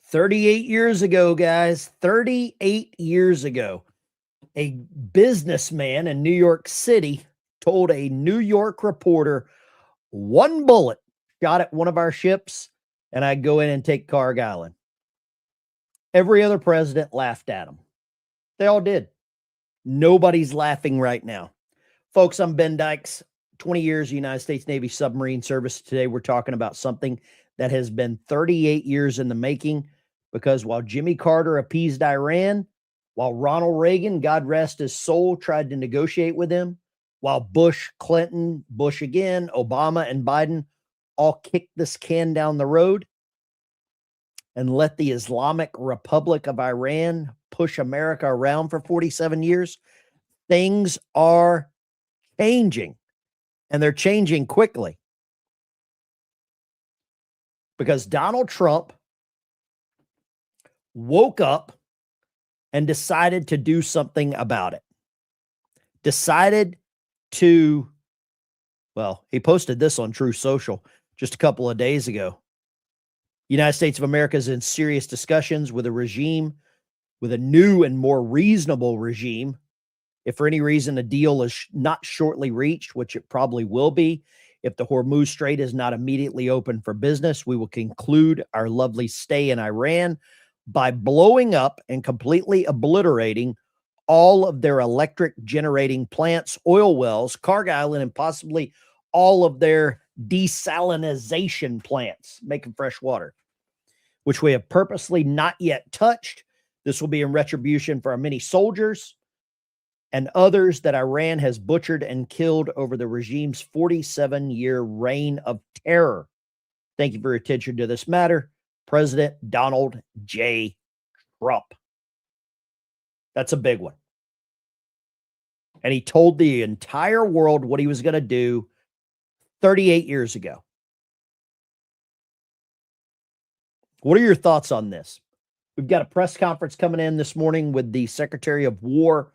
38 years ago, guys, 38 years ago, a businessman in New York City told a New York reporter, one bullet shot at one of our ships, and I'd go in and take Kharg Island. Every other president laughed at him. They all did. Nobody's laughing right now. Folks, I'm Ben Dykes, 20 years United States Navy submarine service. Today, we're talking about something that has been 38 years in the making, because while Jimmy Carter appeased Iran, while Ronald Reagan, God rest his soul, tried to negotiate with him, while Bush, Clinton, Bush again, Obama, and Biden all kicked this can down the road and let the Islamic Republic of Iran push America around for 47 years, things are changing, and they're changing quickly. Because Donald Trump woke up and decided to do something about it. Decided to, well, he posted this on True Social just a couple of days ago. United States of America is in serious discussions with a regime, with a new and more reasonable regime. If for any reason a deal is not shortly reached, which it probably will be, if the Hormuz Strait is not immediately open for business, we will conclude our lovely stay in Iran by blowing up and completely obliterating all of their electric generating plants, oil wells, Kharg Island, and possibly all of their desalinization plants, making fresh water, which we have purposely not yet touched. This will be in retribution for our many soldiers and others that Iran has butchered and killed over the regime's 47-year reign of terror. Thank you for your attention to this matter. President Donald J. Trump. That's a big one. And he told the entire world what he was going to do 38 years ago. What are your thoughts on this? We've got a press conference coming in this morning with the Secretary of War,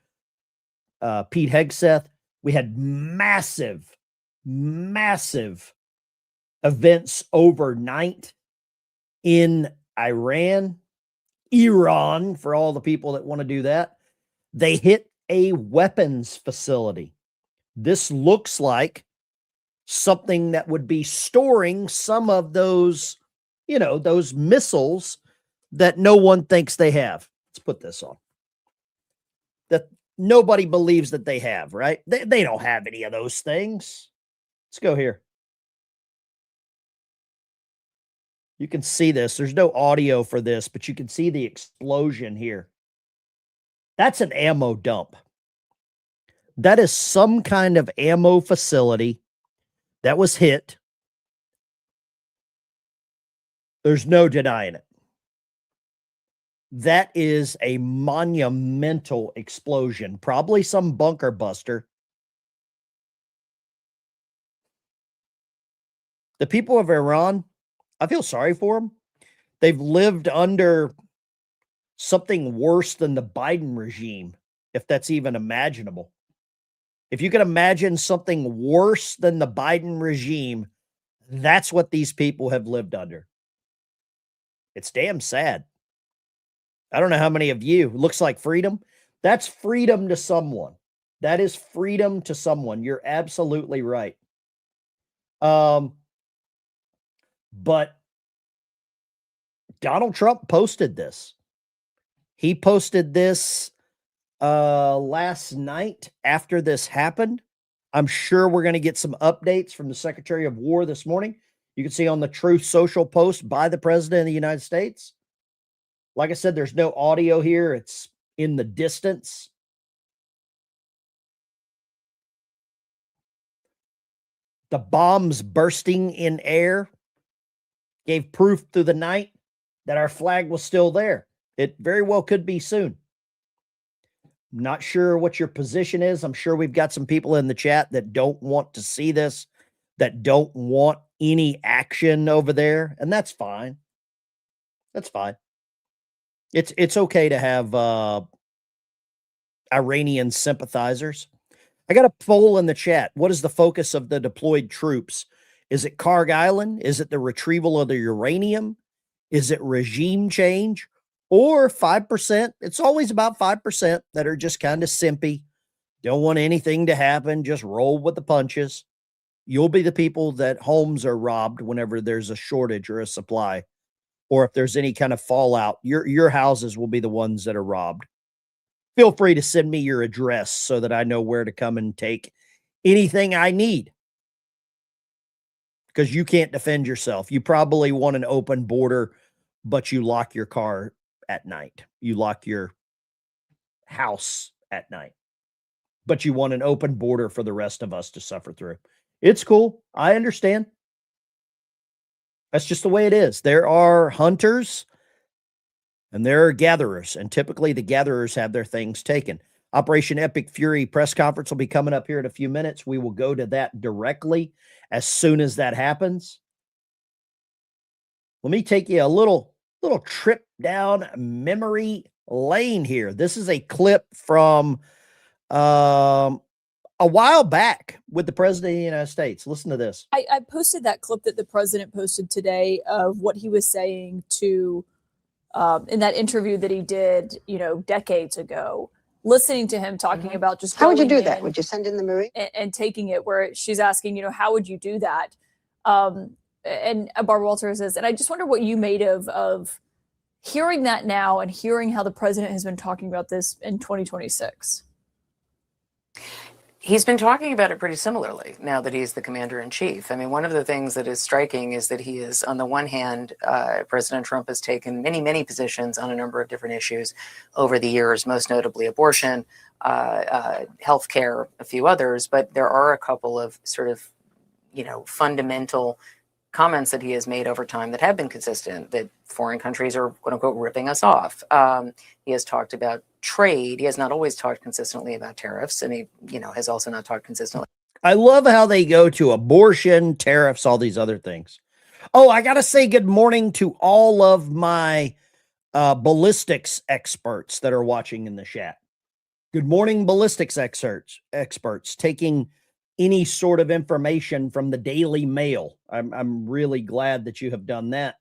Pete Hegseth. We had massive events overnight in Iran, for all the people that want to do that. They hit a weapons facility. This looks like something that would be storing some of those, those missiles that no one thinks they have. Let's put this on. That nobody believes that they have, right? They don't have any of those things. Let's go here. You can see this. There's no audio for this, but you can see the explosion here. That's an ammo dump. That is some kind of ammo facility that was hit. There's no denying it. That is a monumental explosion. Probably some bunker buster. The people of Iran, I feel sorry for them. They've lived under something worse than the Biden regime, if that's even imaginable. If you can imagine something worse than the Biden regime, that's what these people have lived under. It's damn sad. I don't know how many of you, looks like freedom. That's freedom to someone. That is freedom to someone. You're absolutely right. But Donald Trump posted this. He posted this last night after this happened. I'm sure we're going to get some updates from the Secretary of War this morning. You can see on the Truth Social post by the President of the United States. Like I said, there's no audio here. It's in the distance. The bombs bursting in air gave proof through the night that our flag was still there. It very well could be soon. I'm not sure what your position is. I'm sure we've got some people in the chat that don't want to see this, that don't want any action over there, and that's fine. That's fine. It's okay to have Iranian sympathizers. I got a poll in the chat. What is the focus of the deployed troops? Is it Kharg Island? Is it the retrieval of the uranium? Is it regime change or 5%? It's always about 5% that are just kind of simpy, don't want anything to happen, just roll with the punches. You'll be the people that homes are robbed whenever there's a shortage or a supply, or if there's any kind of fallout, your houses will be the ones that are robbed. Feel free to send me your address so that I know where to come and take anything I need, because you can't defend yourself. You probably want an open border, but you lock your car at night. You lock your house at night, but you want an open border for the rest of us to suffer through. It's cool. I understand. That's just the way it is. There are hunters and there are gatherers, and typically the gatherers have their things taken. Operation Epic Fury press conference will be coming up here in a few minutes. We will go to that directly as soon as that happens. Let me take you a little trip down memory lane here. This is a clip from a while back with the president of the United States. Listen to this. I posted that clip that the president posted today of what he was saying to in that interview that he did, decades ago. Listening to him talking about just how would you do that? Would you send in the Marine and taking it? Where she's asking, how would you do that? And Barbara Walters says, and I just wonder what you made of hearing that now and hearing how the president has been talking about this in 2026. He's been talking about it pretty similarly now that he's the commander in chief. I mean, one of the things that is striking is that he is, on the one hand, President Trump has taken many, many positions on a number of different issues over the years, most notably abortion, healthcare, a few others. But there are a couple of sort of, fundamental comments that he has made over time that have been consistent, that foreign countries are, quote unquote, ripping us off. He has talked about trade. He has not always talked consistently about tariffs, and he, has also not talked consistently. I love how they go to abortion, tariffs, all these other things. Oh, I got to say good morning to all of my ballistics experts that are watching in the chat. Good morning, ballistics experts taking any sort of information from the Daily Mail. I'm really glad that you have done that.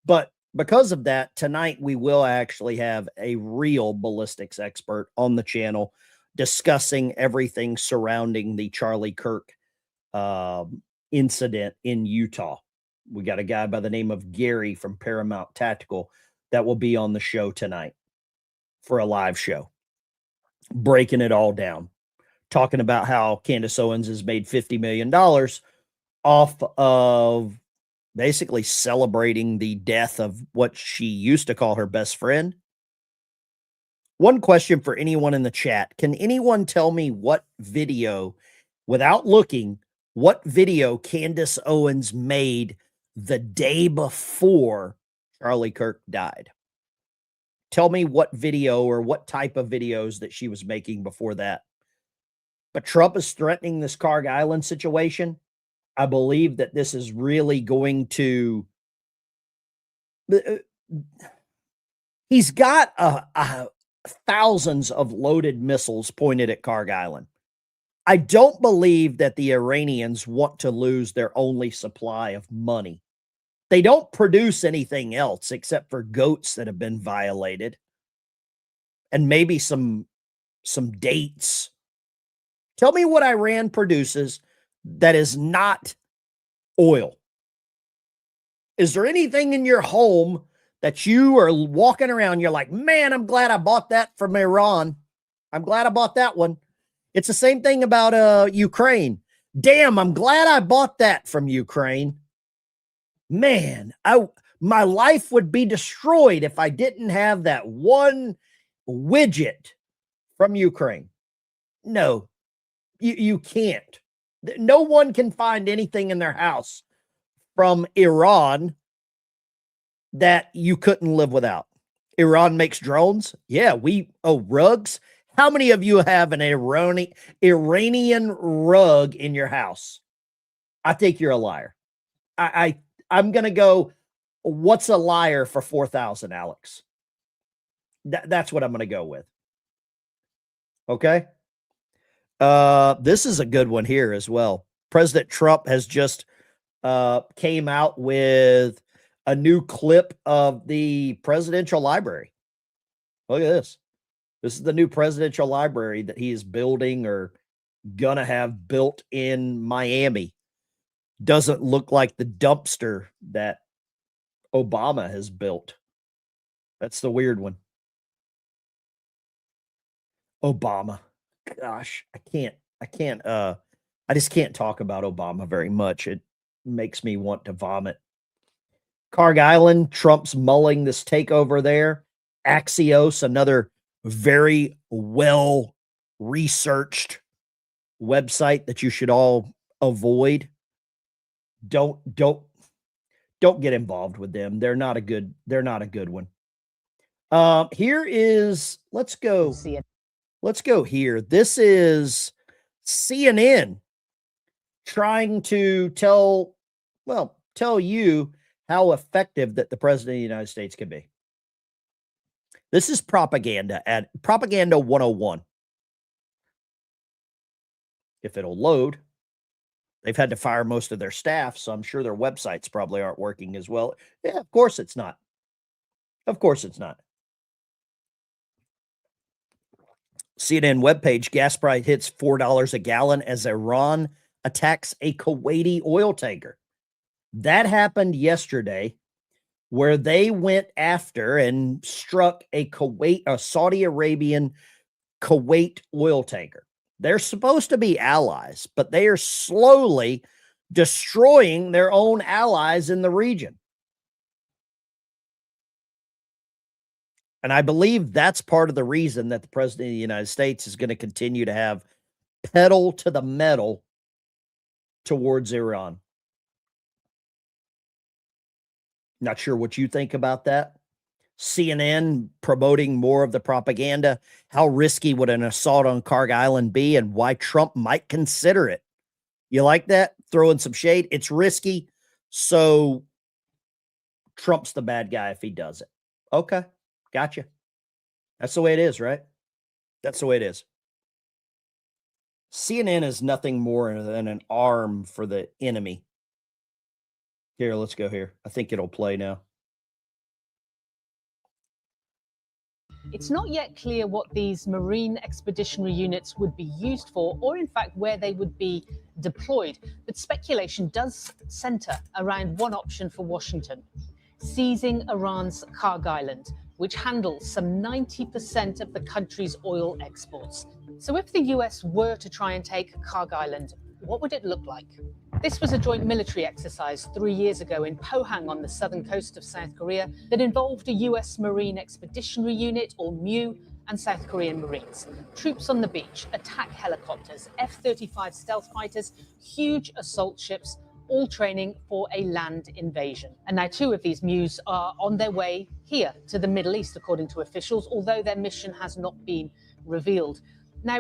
But because of that, tonight we will actually have a real ballistics expert on the channel discussing everything surrounding the Charlie Kirk incident in Utah. We got a guy by the name of Gary from Paramount Tactical that will be on the show tonight for a live show, breaking it all down, talking about how Candace Owens has made $50 million off of basically celebrating the death of what she used to call her best friend. One question for anyone in the chat. Can anyone tell me what video, without looking, what video Candace Owens made the day before Charlie Kirk died? Tell me what video or what type of videos that she was making before that. But Trump is threatening this Kharg Island situation. I believe that this is really going to... he's got thousands of loaded missiles pointed at Kharg Island. I don't believe that the Iranians want to lose their only supply of money. They don't produce anything else except for goats that have been violated and maybe some dates. Tell me what Iran produces that is not oil. Is there anything in your home that you are walking around, you're like, man, I'm glad I bought that from Iran. I'm glad I bought that one. It's the same thing about Ukraine. Damn, I'm glad I bought that from Ukraine. Man, my life would be destroyed if I didn't have that one widget from Ukraine. No, you can't. No one can find anything in their house from Iran that you couldn't live without. Iran makes drones. Yeah, rugs. How many of you have an Iranian rug in your house? I think you're a liar. I'm going to go, what's a liar for 4,000, Alex? That's what I'm going to go with. Okay. This is a good one here as well. President Trump has just came out with a new clip of the presidential library. Look at this. This is the new presidential library that he is building or gonna have built in Miami. Doesn't look like the dumpster that Obama has built. That's the weird one. Obama. Gosh, I just can't talk about Obama very much. It makes me want to vomit. Kharg Island, Trump's mulling this takeover there. Axios, another very well researched website that you should all avoid. Don't get involved with them. They're not a good one. Here is, let's go here. This is CNN trying to tell you how effective that the president of the United States can be. This is propaganda at Propaganda 101. If it'll load. They've had to fire most of their staff, so I'm sure their websites probably aren't working as well. Yeah, of course it's not. Of course it's not. CNN webpage, gas price hits $4 a gallon as Iran attacks a Kuwaiti oil tanker. That happened yesterday, where they went after and struck a Saudi Arabian Kuwait oil tanker. They're supposed to be allies, but they are slowly destroying their own allies in the region. And I believe that's part of the reason that the president of the United States is going to continue to have pedal to the metal towards Iran. Not sure what you think about that. CNN promoting more of the propaganda. How risky would an assault on Kharg Island be, and why Trump might consider it? You like that? Throwing some shade. It's risky, so Trump's the bad guy if he does it. Okay, gotcha. That's the way it is, right? That's the way it is. CNN is nothing more than an arm for the enemy. Here, let's go here. I think it'll play now. It's not yet clear what these Marine Expeditionary Units would be used for, or in fact where they would be deployed. But speculation does center around one option for Washington: seizing Iran's Kharg Island, which handles some 90% of the country's oil exports. So if the US were to try and take Kharg Island, what would it look like? This was a joint military exercise 3 years ago in Pohang on the southern coast of South Korea that involved a US Marine Expeditionary Unit, or MEU, and South Korean Marines. Troops on the beach, attack helicopters, F-35 stealth fighters, huge assault ships, all training for a land invasion. And now 2 of these MEUs are on their way here to the Middle East, according to officials, although their mission has not been revealed. Now,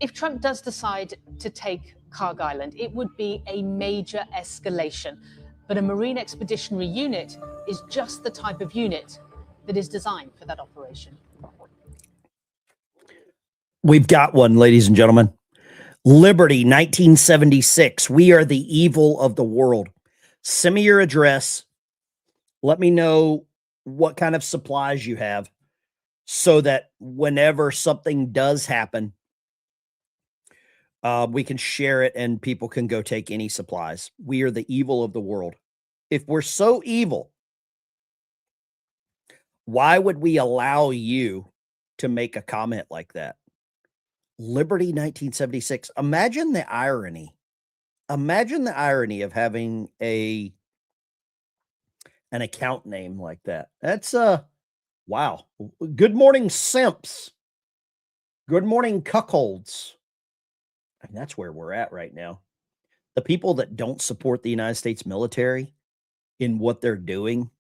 if Trump does decide to take Kharg Island, it would be a major escalation. But a Marine Expeditionary Unit is just the type of unit that is designed for that operation. We've got one, ladies and gentlemen. Liberty, 1976. We are the evil of the world. Send me your address. Let me know what kind of supplies you have, so that whenever something does happen, we can share it and people can go take any supplies. We are the evil of the world. If we're so evil, why would we allow you to make a comment like that? Liberty 1976. Imagine the irony. Imagine the irony of having an account name like that. That's wow. Good morning, simps. Good morning, cuckolds. And that's where we're at right now. The people that don't support the United States military in what they're doing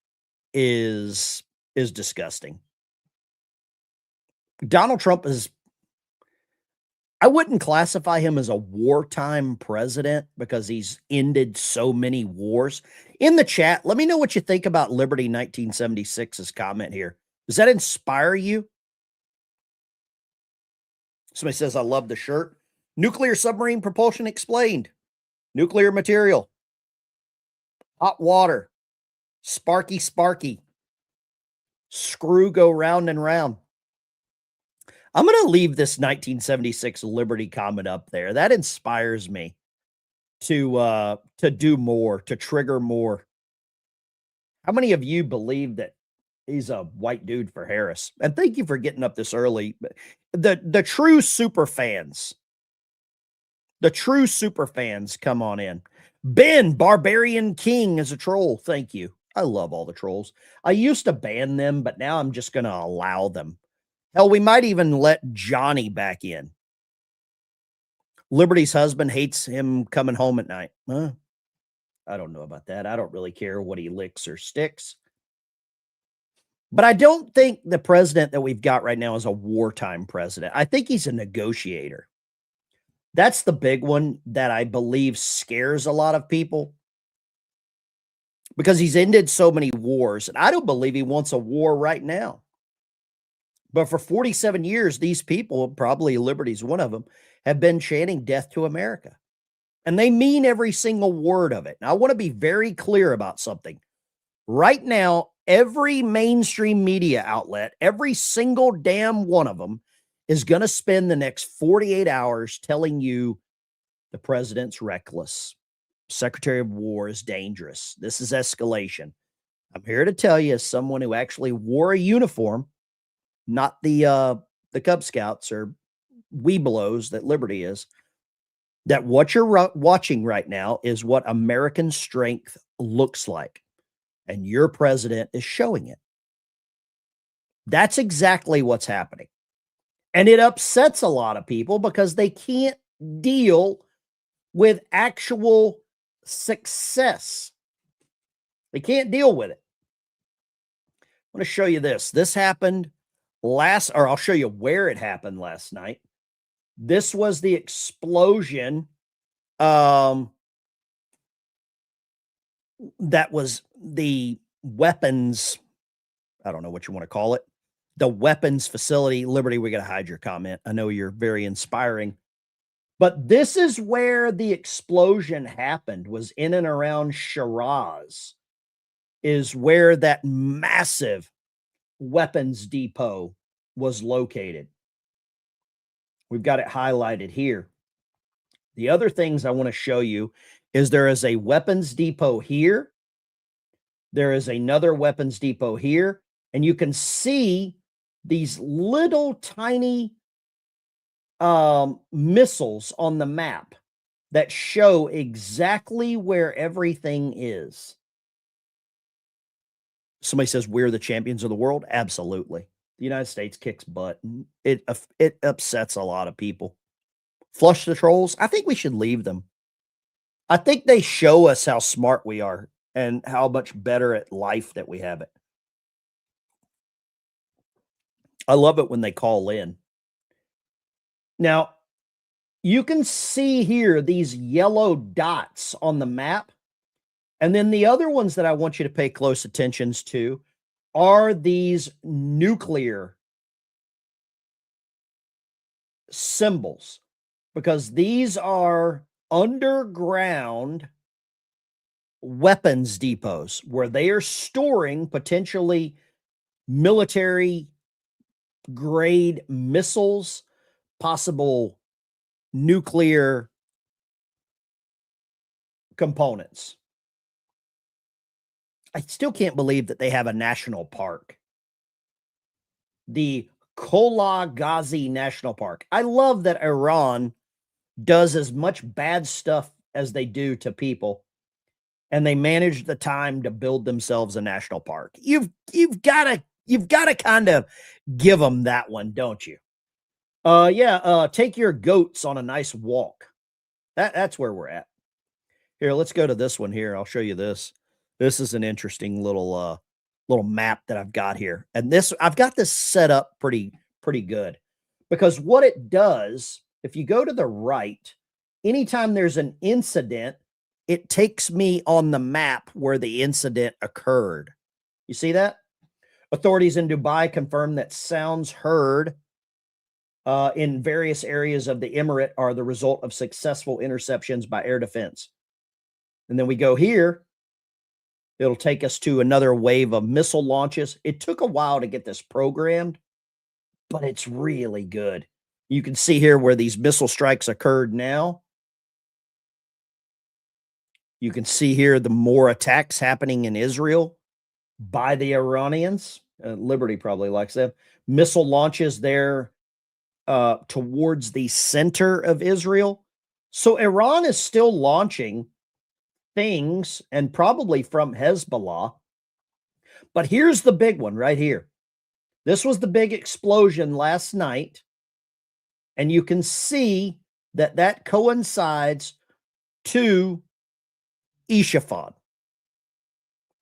is disgusting. Donald Trump is, I wouldn't classify him as a wartime president because he's ended so many wars. In the chat, let me know what you think about Liberty 1976's comment here. Does that inspire you? Somebody says, I love the shirt. Nuclear submarine propulsion explained. Nuclear material. Hot water. Sparky, sparky. Screw go round and round. I'm going to leave this 1976 Liberty comment up there. That inspires me to do more, to trigger more. How many of you believe that he's a white dude for Harris? And thank you for getting up this early. The true super fans, come on in. Ben, Barbarian King, is a troll. Thank you. I love all the trolls. I used to ban them, but now I'm just going to allow them. Hell, we might even let Johnny back in. Liberty's husband hates him coming home at night. I don't know about that. I don't really care what he licks or sticks. But I don't think the president that we've got right now is a wartime president. I think he's a negotiator. That's the big one that I believe scares a lot of people, because he's ended so many wars. And I don't believe he wants a war right now. But for 47 years, these people, probably Liberty's one of them, have been chanting death to America. And they mean every single word of it. And I want to be very clear about something. Right now, every mainstream media outlet, every single damn one of them, is going to spend the next 48 hours telling you the president's reckless. Secretary of War is dangerous. This is escalation. I'm here to tell you, as someone who actually wore a uniform, not the Cub Scouts or Webelos that Liberty is, that what you're watching right now is what American strength looks like. And your president is showing it. That's exactly what's happening. And it upsets a lot of people because they can't deal with actual success. They can't deal with it. I'm going to show you this. This happened I'll show you where it happened last night. This was the explosion that was the weapons. I don't know what you want to call it. The weapons facility. Liberty, we got to hide your comment. I know you're very inspiring. But this is where the explosion happened, was in and around Shiraz, is where that massive weapons depot was located. We've got it highlighted here. The other things I want to show you is there is a weapons depot here. There is another weapons depot here. And you can see these little tiny missiles on the map that show exactly where everything is. Somebody says we're the champions of the world. Absolutely. The United States kicks butt. It upsets a lot of people. Flush the trolls. I think we should leave them. I think they show us how smart we are and how much better at life that we have it. I love it when they call in. Now, you can see here these yellow dots on the map. And then the other ones that I want you to pay close attention to are these nuclear symbols, because these are underground weapons depots where they are storing potentially military grade missiles, possible nuclear components. I still can't believe that they have a national park. The Kola Ghazi National Park. I love that Iran does as much bad stuff as they do to people, and they manage the time to build themselves a national park. You've got to kind of give them that one, don't you? Take your goats on a nice walk. That's where we're at. Here, let's go to this one here. I'll show you this. This is an interesting little map that I've got here. And I've got this set up pretty good, because what it does, if you go to the right, anytime there's an incident, it takes me on the map where the incident occurred. You see that? Authorities in Dubai confirm that sounds heard in various areas of the emirate are the result of successful interceptions by air defense. And then we go here. It'll take us to another wave of missile launches. It took a while to get this programmed, but it's really good. You can see here where these missile strikes occurred now. You can see here the more attacks happening in Israel by the Iranians. Liberty probably likes them. Missile launches there towards the center of Israel. So Iran is still launching things, and probably from Hezbollah. But here's the big one right here. This was the big explosion last night. And you can see that that coincides to Isfahan,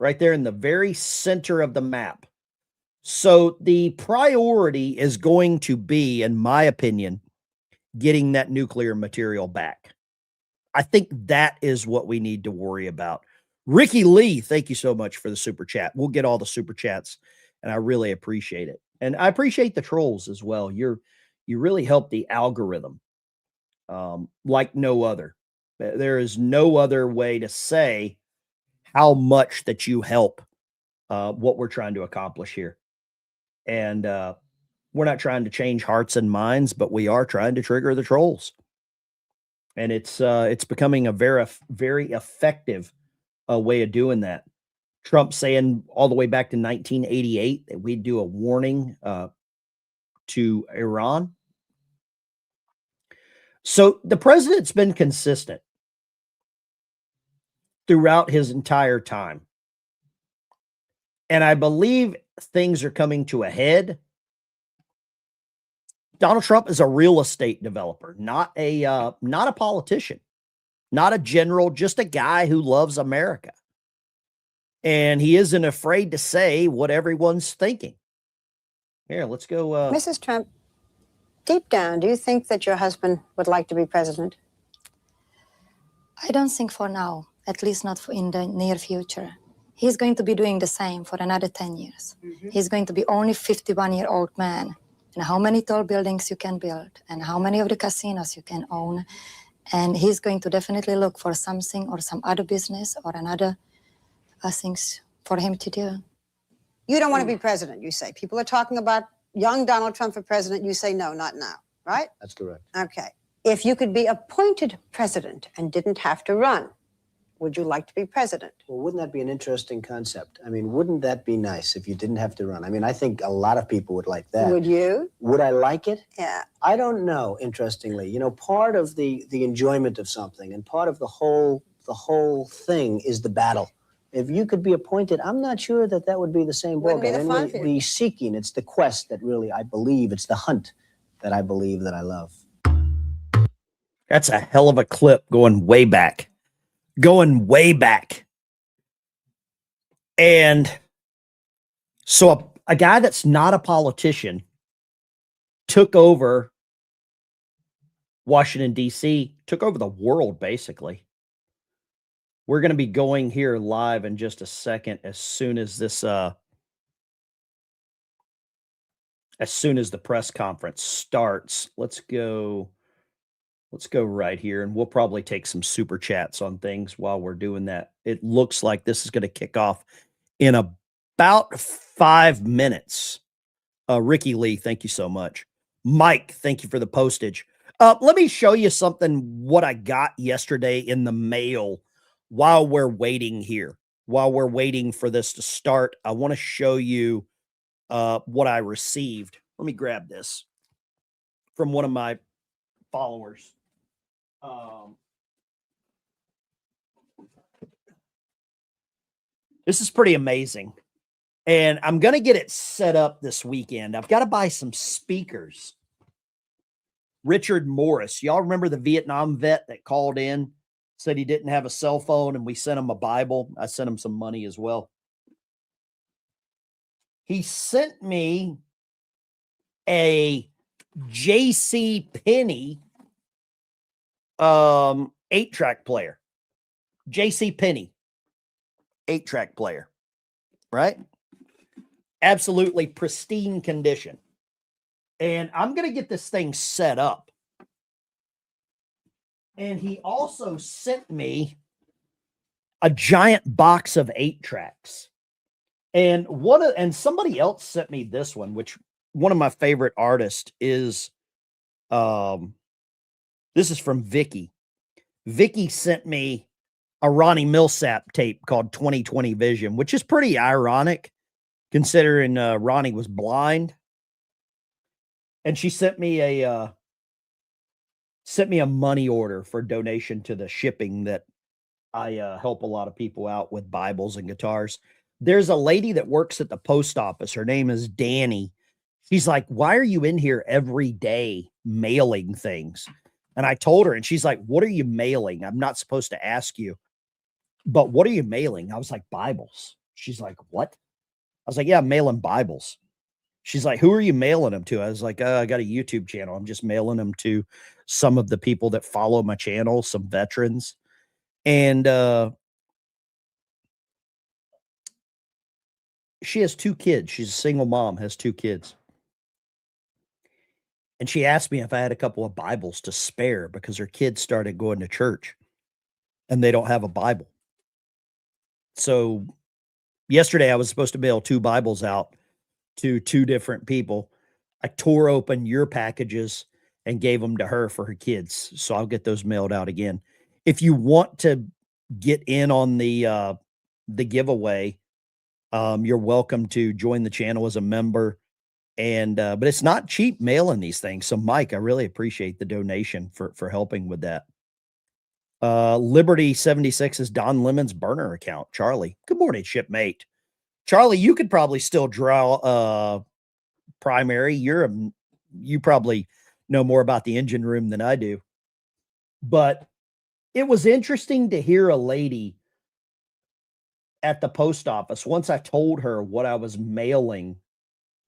right there in the very center of the map. So the priority is going to be, in my opinion, getting that nuclear material back. I think that is what we need to worry about. Ricky Lee, thank you so much for the super chat. We'll get all the super chats, and I really appreciate it. And I appreciate the trolls as well. You really help the algorithm like no other. There is no other way to say how much that you help what we're trying to accomplish here. And we're not trying to change hearts and minds, but we are trying to trigger the trolls. And it's becoming a very, very effective way of doing that. Trump saying all the way back to 1988 that we'd do a warning to Iran. So the president's been consistent throughout his entire time. And I believe things are coming to a head. Donald Trump is a real estate developer, not a politician, not a general, just a guy who loves America. And he isn't afraid to say what everyone's thinking. Here, let's go. Mrs. Trump, deep down, do you think that your husband would like to be president? I don't think for now, at least not in the near future. He's going to be doing the same for another 10 years. Mm-hmm. He's going to be only 51-year-old man. And how many tall buildings you can build and how many of the casinos you can own. And he's going to definitely look for something or some other business or another things for him to do. You don't want to be president, you say. People are talking about young Donald Trump for president. You say no, not now, right? That's correct. Okay. If you could be appointed president and didn't have to run, would you like to be president? Well, wouldn't that be an interesting concept? I mean, wouldn't that be nice if you didn't have to run? I mean, I think a lot of people would like that. Would you? Would I like it? Yeah. I don't know, interestingly. You know, part of the enjoyment of something and part of the whole thing is the battle. If you could be appointed, I'm not sure that would be the same ballgame. Anyway, the seeking, it's the quest that really I believe, it's the hunt that I believe that I love. That's a hell of a clip going way back. Going way back. And so a guy that's not a politician took over Washington, D.C., took over the world, basically. We're going to be going here live in just a second as soon as this, as soon as the press conference starts. Let's go right here, and we'll probably take some super chats on things while we're doing that. It looks like this is going to kick off in about 5 minutes. Ricky Lee, thank you so much. Mike, thank you for the postage. Let me show you something, what I got yesterday in the mail while we're waiting here. While we're waiting for this to start, I want to show you what I received. Let me grab this from one of my followers. This is pretty amazing. And I'm going to get it set up this weekend. I've got to buy some speakers. Richard Morris. Y'all remember the Vietnam vet that called in, said he didn't have a cell phone, and we sent him a Bible. I sent him some money as well. He sent me a J.C. Penney 8-track player. J.C. Penney 8-track player, right? Absolutely pristine condition. And I'm going to get this thing set up. And he also sent me a giant box of 8-tracks. And somebody else sent me this one, which one of my favorite artists is, this is from Vicky. Vicky sent me a Ronnie Millsap tape called 2020 Vision, which is pretty ironic considering Ronnie was blind. And she sent me a money order for donation to the shipping that I help a lot of people out with Bibles and guitars. There's a lady that works at the post office. Her name is Danny. She's like, why are you in here every day mailing things? And I told her, and she's like, what are you mailing? I'm not supposed to ask you, but what are you mailing? I was like, Bibles. She's like, what? I was like, yeah, I'm mailing Bibles. She's like, who are you mailing them to? I was like, I got a YouTube channel. I'm just mailing them to some of the people that follow my channel, some veterans. And she has 2 kids. She's a single mom, has 2 kids. And she asked me if I had a couple of Bibles to spare because her kids started going to church and they don't have a Bible. So yesterday I was supposed to mail 2 Bibles out to 2 different people. I tore open your packages and gave them to her for her kids. So I'll get those mailed out again. If you want to get in on the giveaway, you're welcome to join the channel as a member. And but it's not cheap mailing these things. So Mike, I really appreciate the donation for helping with that. Liberty 76 is Don Lemon's burner account. Charlie, good morning, shipmate. Charlie, you could probably still draw primary. You probably know more about the engine room than I do. But it was interesting to hear a lady at the post office, once I told her what I was mailing,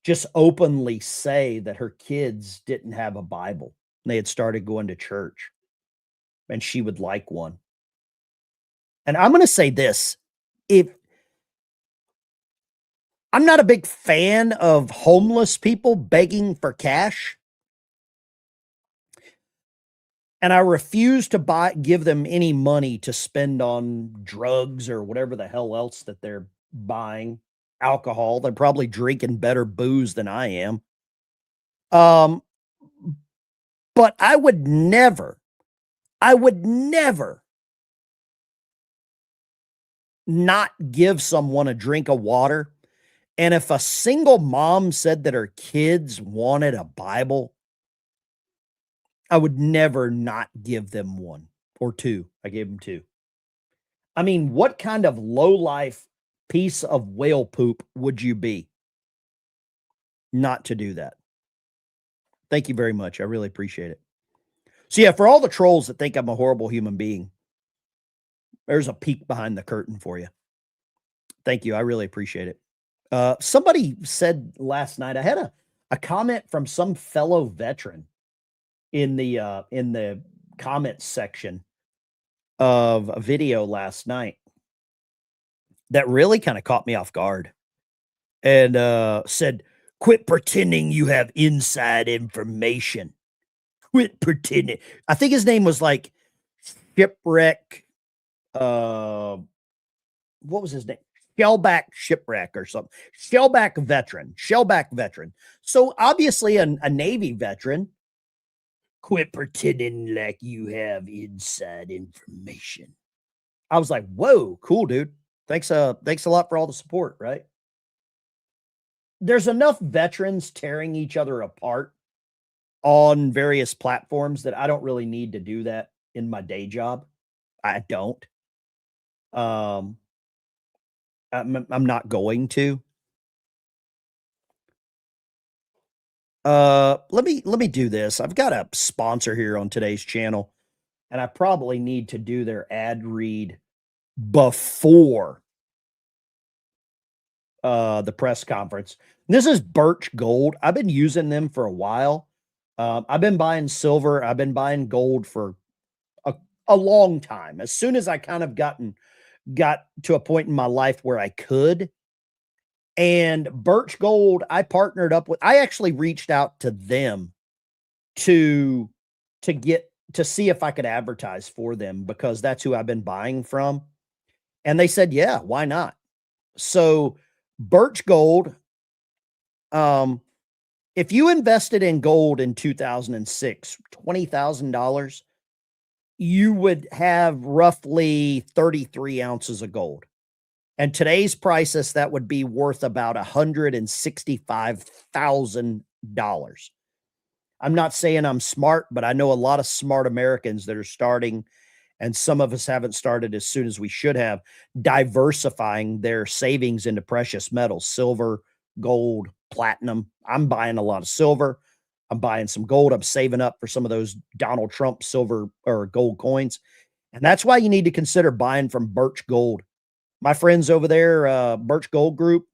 just openly say that her kids didn't have a Bible. They had started going to church and she would like one. And I'm going to say this, I'm not a big fan of homeless people begging for cash. And I refuse to give them any money to spend on drugs or whatever the hell else that they're buying. Alcohol. They're probably drinking better booze than I am. But I would never not give someone a drink of water. And if a single mom said that her kids wanted a Bible, I would never not give them 1 or 2. I gave them 2. I mean, what kind of low-life piece of whale poop would you be not to do that? Thank you very much. I really appreciate it. So yeah, for all the trolls that think I'm a horrible human being, there's a peek behind the curtain for you. Thank you. I really appreciate it. Somebody said last night, I had a comment from some fellow veteran in the comments section of a video last night that really kind of caught me off guard and said, quit pretending you have inside information. Quit pretending. I think his name was like Shipwreck. What was his name? Shellback Shipwreck or something. Shellback Veteran. So obviously a Navy veteran. Quit pretending like you have inside information. I was like, whoa, cool, dude. Thanks a lot for all the support, right? There's enough veterans tearing each other apart on various platforms that I don't really need to do that in my day job. I don't. I'm not going to. Let me do this. I've got a sponsor here on today's channel, and I probably need to do their ad read before the press conference. This is Birch Gold. I've been using them for a while. I've been buying silver. I've been buying gold for a long time. As soon as I kind of got to a point in my life where I could. And Birch Gold, I partnered up with, I actually reached out to them to see if I could advertise for them because that's who I've been buying from. And they said, yeah, why not? So Birch Gold, if you invested in gold in 2006, $20,000, you would have roughly 33 ounces of gold. And today's prices, that would be worth about $165,000. I'm not saying I'm smart, but I know a lot of smart Americans that are starting, and some of us haven't started as soon as we should have, diversifying their savings into precious metals, silver, gold, platinum. I'm buying a lot of silver. I'm buying some gold. I'm saving up for some of those Donald Trump silver or gold coins. And that's why you need to consider buying from Birch Gold. My friends over there, Birch Gold Group,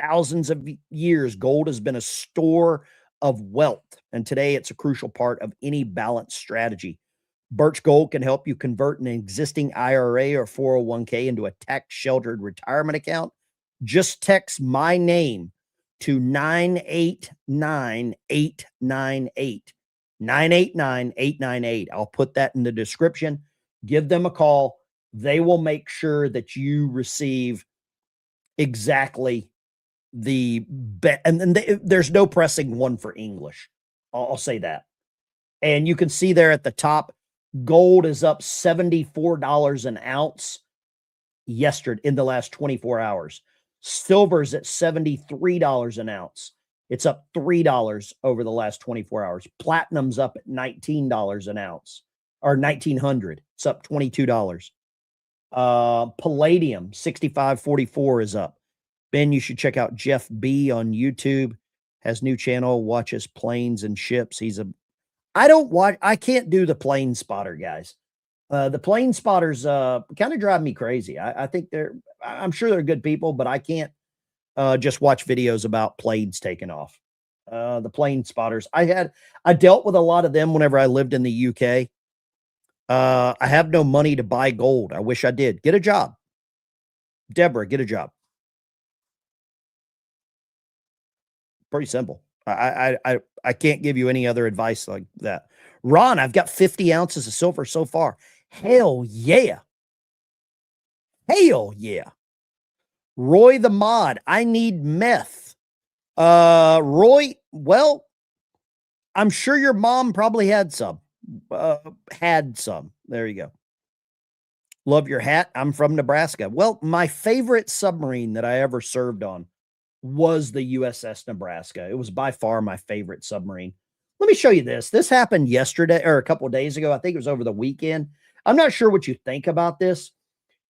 thousands of years, gold has been a store of wealth. And today it's a crucial part of any balanced strategy. Birch Gold can help you convert an existing IRA or 401k into a tax-sheltered retirement account. Just text my name to 989898. 989898. I'll put that in the description. Give them a call. They will make sure that you receive exactly the bet. And then there's no pressing one for English. I'll say that. And you can see there at the top, gold is up $74 an ounce yesterday in the last 24 hours. Silver's at $73 an ounce. It's up $3 over the last 24 hours. Platinum's up at $19 an ounce, or $1,900. It's up $22. Palladium 65.44 is up. Ben, you should check out Jeff B on YouTube. Has new channel, watches planes and ships. I can't do the plane spotter, guys. The plane spotters kind of drive me crazy. I think I'm sure they're good people, but I can't just watch videos about planes taking off. The plane spotters. I dealt with a lot of them whenever I lived in the UK. I have no money to buy gold. I wish I did. Get a job. Deborah, get a job. Pretty simple. I can't give you any other advice like that. Ron, I've got 50 ounces of silver so far. Hell yeah. Hell yeah. Roy the Mod, I need meth. Roy, well, I'm sure your mom probably had some. There you go. Love your hat. I'm from Nebraska. Well, my favorite submarine that I ever served on was the USS Nebraska. It was by far my favorite submarine. Let me show you this. This happened yesterday or a couple of days ago. I think it was over the weekend. I'm not sure what you think about this.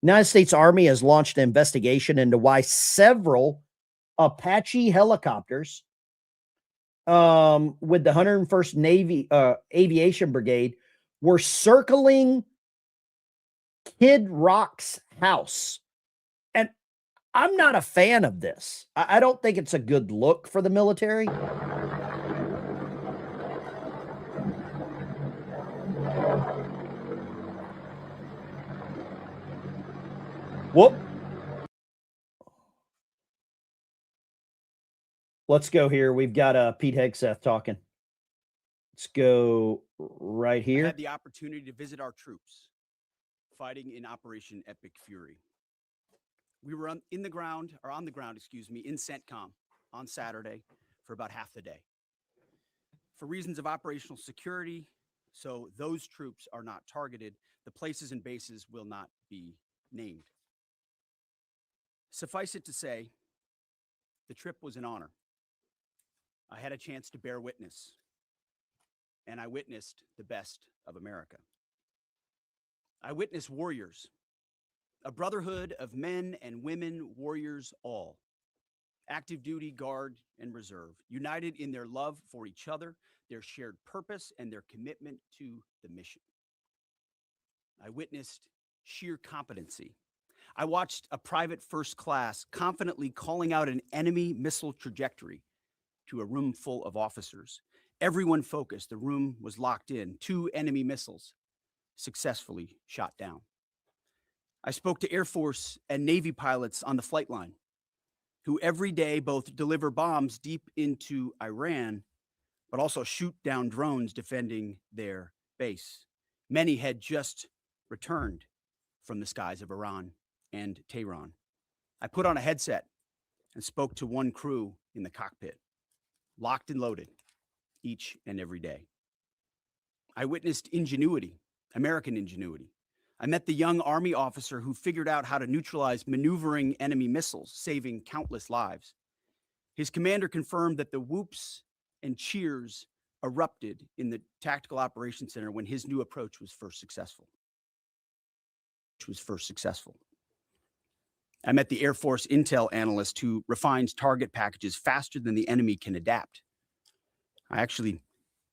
United States Army has launched an investigation into why several Apache helicopters with the 101st Navy Aviation Brigade were circling Kid Rock's house. And I'm not a fan of this. I don't think it's a good look for the military. Whoop. Let's go here. We've got Pete Hegseth talking. Let's go right here. I had the opportunity to visit our troops fighting in Operation Epic Fury. We were on the ground, in CENTCOM on Saturday for about half the day. For reasons of operational security, so those troops are not targeted, the places and bases will not be named. Suffice it to say, the trip was an honor. I had a chance to bear witness, and I witnessed the best of America. I witnessed warriors, a brotherhood of men and women, warriors all, active duty, guard, and reserve, united in their love for each other, their shared purpose, and their commitment to the mission. I witnessed sheer competency. I watched a private first class confidently calling out an enemy missile trajectory to a room full of officers. Everyone focused. The room was locked in. 2 enemy missiles successfully shot down. I spoke to Air Force and Navy pilots on the flight line who every day both deliver bombs deep into Iran, but also shoot down drones defending their base. Many had just returned from the skies of Iran. and Tehran. I put on a headset and spoke to one crew in the cockpit, locked and loaded, each and every day. I witnessed ingenuity, American ingenuity. I met the young Army officer who figured out how to neutralize maneuvering enemy missiles, saving countless lives. His commander confirmed that the whoops and cheers erupted in the Tactical Operations Center when his new approach was first successful. I met the Air Force intel analyst who refines target packages faster than the enemy can adapt. I actually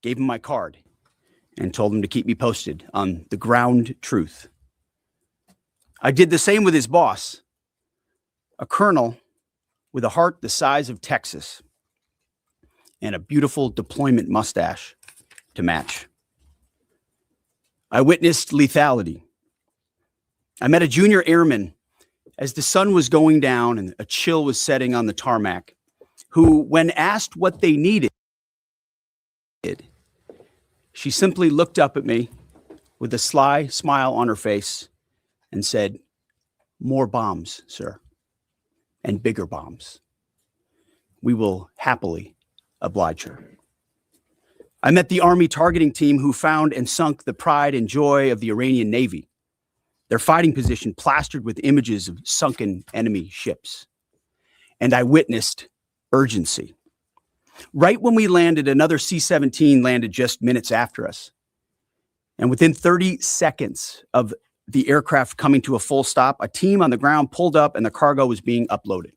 gave him my card and told him to keep me posted on the ground truth. I did the same with his boss, a colonel with a heart the size of Texas and a beautiful deployment mustache to match. I witnessed lethality. I met a junior airman as the sun was going down and a chill was setting on the tarmac, who, when asked what they needed, she simply looked up at me with a sly smile on her face and said, "More bombs, sir, and bigger bombs. We will happily oblige her." I met the Army targeting team who found and sunk the pride and joy of the Iranian Navy, their fighting position plastered with images of sunken enemy ships. And I witnessed urgency. Right when we landed, another C-17 landed just minutes after us. And within 30 seconds of the aircraft coming to a full stop, a team on the ground pulled up and the cargo was being uploaded.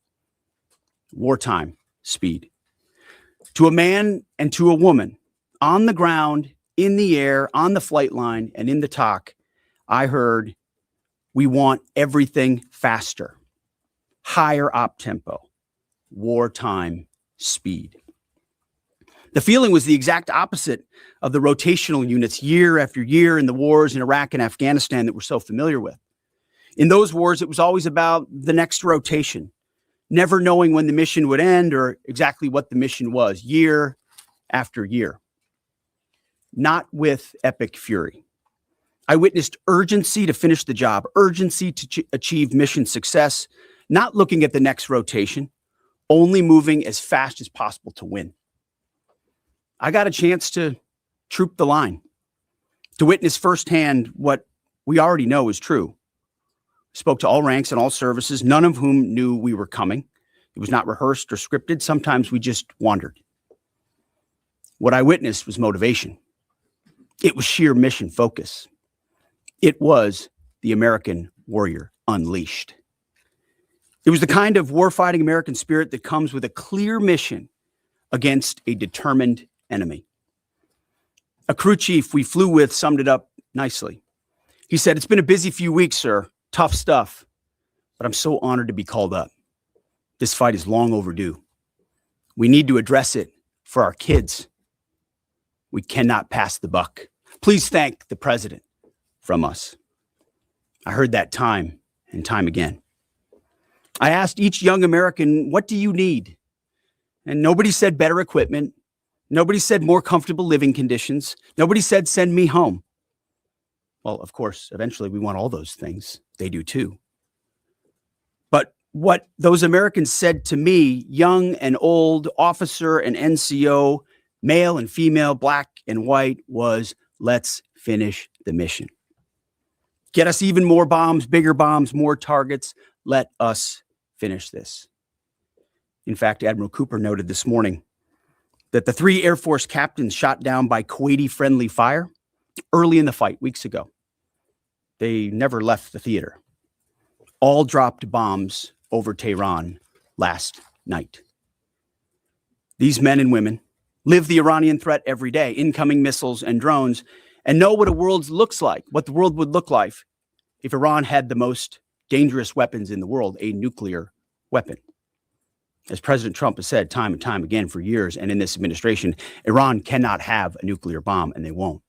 Wartime speed. To a man and to a woman, on the ground, in the air, on the flight line, and in the talk, I heard, "We want everything faster, higher op tempo, wartime speed." The feeling was the exact opposite of the rotational units year after year in the wars in Iraq and Afghanistan that we're so familiar with. In those wars, it was always about the next rotation, never knowing when the mission would end or exactly what the mission was, year after year. Not with epic fury. I witnessed urgency to finish the job, urgency to achieve mission success, not looking at the next rotation, only moving as fast as possible to win. I got a chance to troop the line, to witness firsthand what we already know is true. Spoke to all ranks and all services, none of whom knew we were coming. It was not rehearsed or scripted. Sometimes we just wandered. What I witnessed was motivation. It was sheer mission focus. It was the American warrior unleashed. It was the kind of warfighting American spirit that comes with a clear mission against a determined enemy. A crew chief we flew with summed it up nicely. He said, "It's been a busy few weeks, sir. Tough stuff, but I'm so honored to be called up. This fight is long overdue. We need to address it for our kids. We cannot pass the buck. Please thank the president from us." I heard that time and time again. I asked each young American, "What do you need?" And nobody said better equipment. Nobody said more comfortable living conditions. Nobody said send me home. Well, of course, eventually we want all those things. They do too. But what those Americans said to me, young and old, officer and NCO, male and female, black and white, was, "Let's finish the mission. Get us even more bombs, bigger bombs, more targets. Let us finish this." In fact, Admiral Cooper noted this morning that the 3 Air Force captains shot down by Kuwaiti-friendly fire early in the fight, weeks ago. They never left the theater. All dropped bombs over Tehran last night. These men and women live the Iranian threat every day, incoming missiles and drones, and know what a world looks like, what the world would look like if Iran had the most dangerous weapons in the world, a nuclear weapon. As President Trump has said time and time again for years, and in this administration, Iran cannot have a nuclear bomb, and they won't.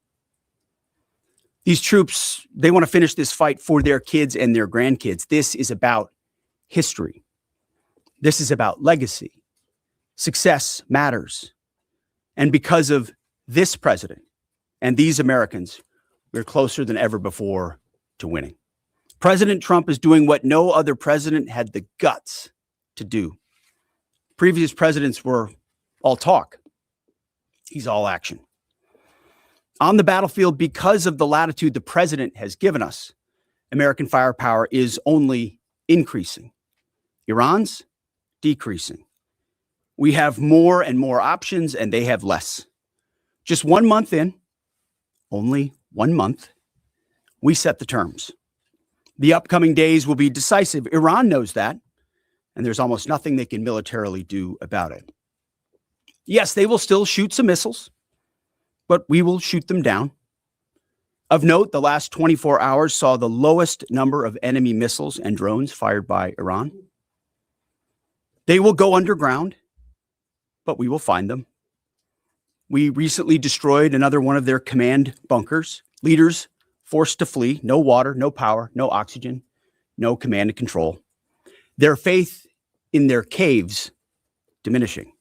These troops, they want to finish this fight for their kids and their grandkids. This is about history. This is about legacy. Success matters. And because of this president and these Americans, we're closer than ever before to winning. President Trump is doing what no other president had the guts to do. Previous presidents were all talk. He's all action. On the battlefield, because of the latitude the president has given us, American firepower is only increasing. Iran's decreasing. We have more and more options, and they have less. Just 1 month in, only 1 month, we set the terms. The upcoming days will be decisive. Iran knows that, and there's almost nothing they can militarily do about it. Yes, they will still shoot some missiles, but we will shoot them down. Of note, the last 24 hours saw the lowest number of enemy missiles and drones fired by Iran. They will go underground, but we will find them. We recently destroyed another one of their command bunkers. Leaders forced to flee, no water, no power, no oxygen, no command and control. Their faith in their caves diminishing.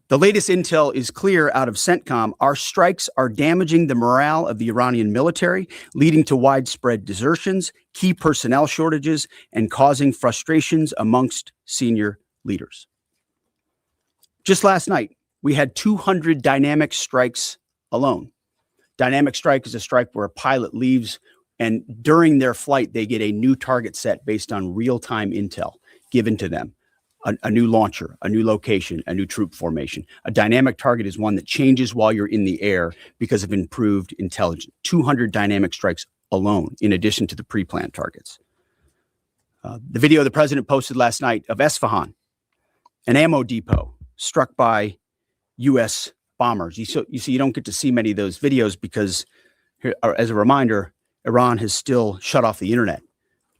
The latest intel is clear out of CENTCOM. Our strikes are damaging the morale of the Iranian military, leading to widespread desertions, key personnel shortages, and causing frustrations amongst senior leaders. Just last night, we had 200 dynamic strikes alone. Dynamic strike is a strike where a pilot leaves, and during their flight, they get a new target set based on real-time intel given to them. A new launcher, a new location, a new troop formation. A dynamic target is one that changes while you're in the air because of improved intelligence. 200 dynamic strikes alone, in addition to the pre-planned targets. The video the president posted last night of Esfahan, an ammo depot struck by U.S. bombers. You see, you don't get to see many of those videos because, as a reminder, Iran has still shut off the internet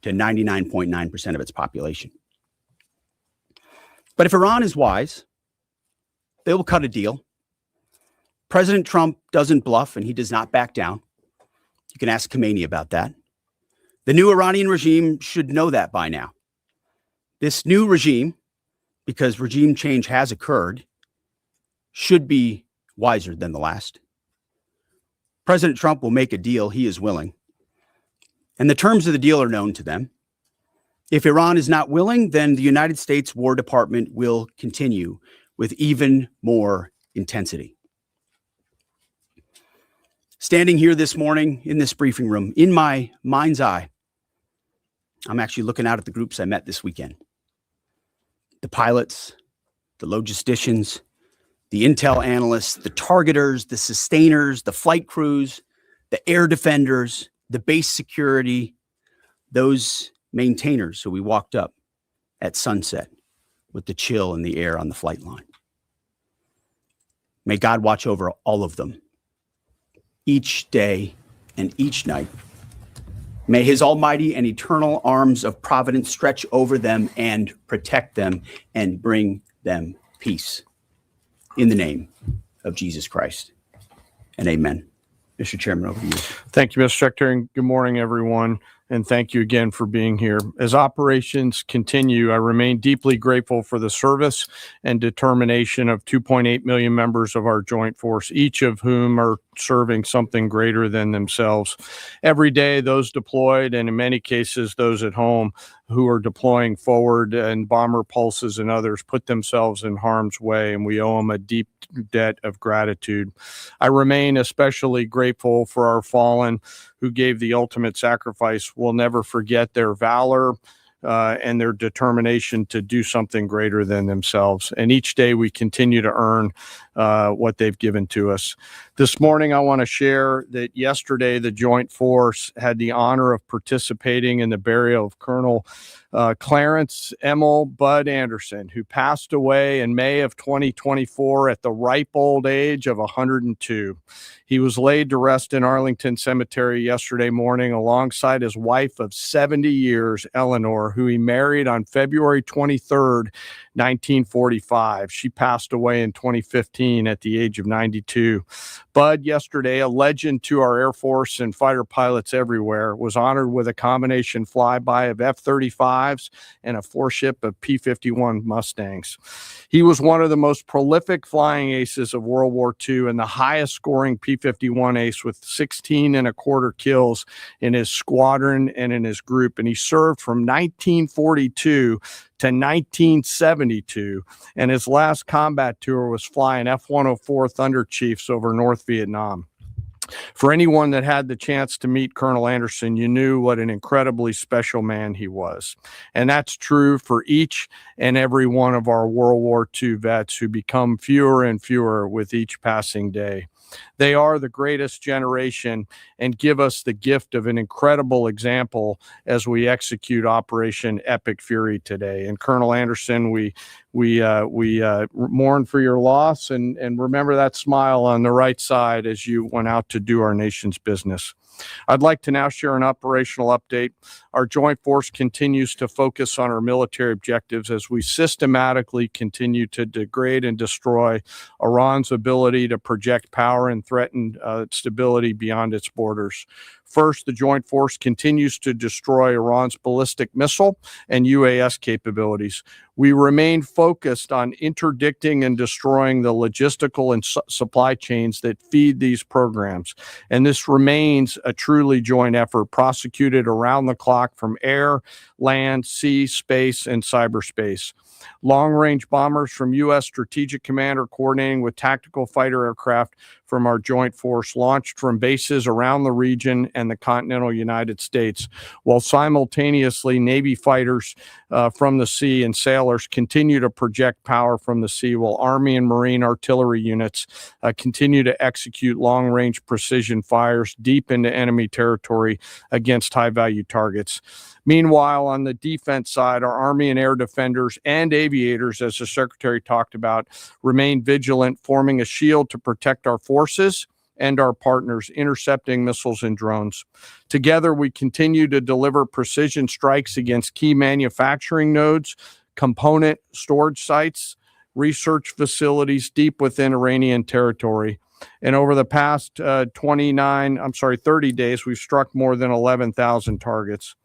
to 99.9% of its population. But if Iran is wise, they will cut a deal. President Trump doesn't bluff, and he does not back down. You can ask Khomeini about that. The new Iranian regime should know that by now. This new regime, because regime change has occurred, should be wiser than the last. President Trump will make a deal. He is willing. And the terms of the deal are known to them. If Iran is not willing, then the United States War Department will continue with even more intensity. Standing here this morning in this briefing room, in my mind's eye, I'm actually looking out at the groups I met this weekend. The pilots, the logisticians, the intel analysts, the targeters, the sustainers, the flight crews, the air defenders, the base security, those maintainers who we walked up at sunset with the chill in the air on the flight line. May God watch over all of them each day and each night. May his almighty and eternal arms of providence stretch over them and protect them and bring them peace. In the name of Jesus Christ. And amen. Mr. Chairman, over to you. Thank you, Mr. Secretary, and good morning, everyone. And thank you again for being here. As operations continue, I remain deeply grateful for the service and determination of 2.8 million members of our joint force, each of whom are serving something greater than themselves. Every day, those deployed, and in many cases, those at home who are deploying forward, and bomber pulses and others put themselves in harm's way, and we owe them a deep debt of gratitude. I remain especially grateful for our fallen who gave the ultimate sacrifice. We'll never forget their valor and their determination to do something greater than themselves. And each day we continue to earn what they've given to us. This morning, I want to share that yesterday the Joint Force had the honor of participating in the burial of Colonel Clarence Emil Bud Anderson, who passed away in May of 2024 at the ripe old age of 102. He was laid to rest in Arlington Cemetery yesterday morning alongside his wife of 70 years, Eleanor, who he married on February 23rd, 1945. She passed away in 2015 at the age of 92. Bud, yesterday, a legend to our Air Force and fighter pilots everywhere, was honored with a combination flyby of F-35s and a 4-ship of P-51 Mustangs. He was one of the most prolific flying aces of World War II and the highest scoring P-51 ace with 16 and a quarter kills in his squadron and in his group. And he served from 1942 to 1972. And his last combat tour was flying F-104 Thunder Chiefs over North Vietnam. For anyone that had the chance to meet Colonel Anderson, you knew what an incredibly special man he was. And that's true for each and every one of our World War II vets who become fewer and fewer with each passing day. They are the greatest generation and give us the gift of an incredible example as we execute Operation Epic Fury today. And Colonel Anderson, we mourn for your loss and remember that smile on the right side as you went out to do our nation's business. I'd like to now share an operational update. Our joint force continues to focus on our military objectives as we systematically continue to degrade and destroy Iran's ability to project power and threaten stability beyond its borders. First, the joint force continues to destroy Iran's ballistic missile and UAS capabilities. We remain focused on interdicting and destroying the logistical and supply chains that feed these programs. And this remains a truly joint effort prosecuted around the clock from air, land, sea, space, and cyberspace. Long-range bombers from U.S. Strategic Command are coordinating with tactical fighter aircraft from our joint force launched from bases around the region and the continental United States, while simultaneously Navy fighters from the sea and sailors continue to project power from the sea, while Army and Marine artillery units continue to execute long-range precision fires deep into enemy territory against high-value targets. Meanwhile, on the defense side, our Army and air defenders and aviators, as the Secretary talked about, remain vigilant, forming a shield to protect our forces and our partners, intercepting missiles and drones. Together, we continue to deliver precision strikes against key manufacturing nodes, component storage sites, research facilities deep within Iranian territory. And over the past 30 days, we've struck more than 11,000 targets.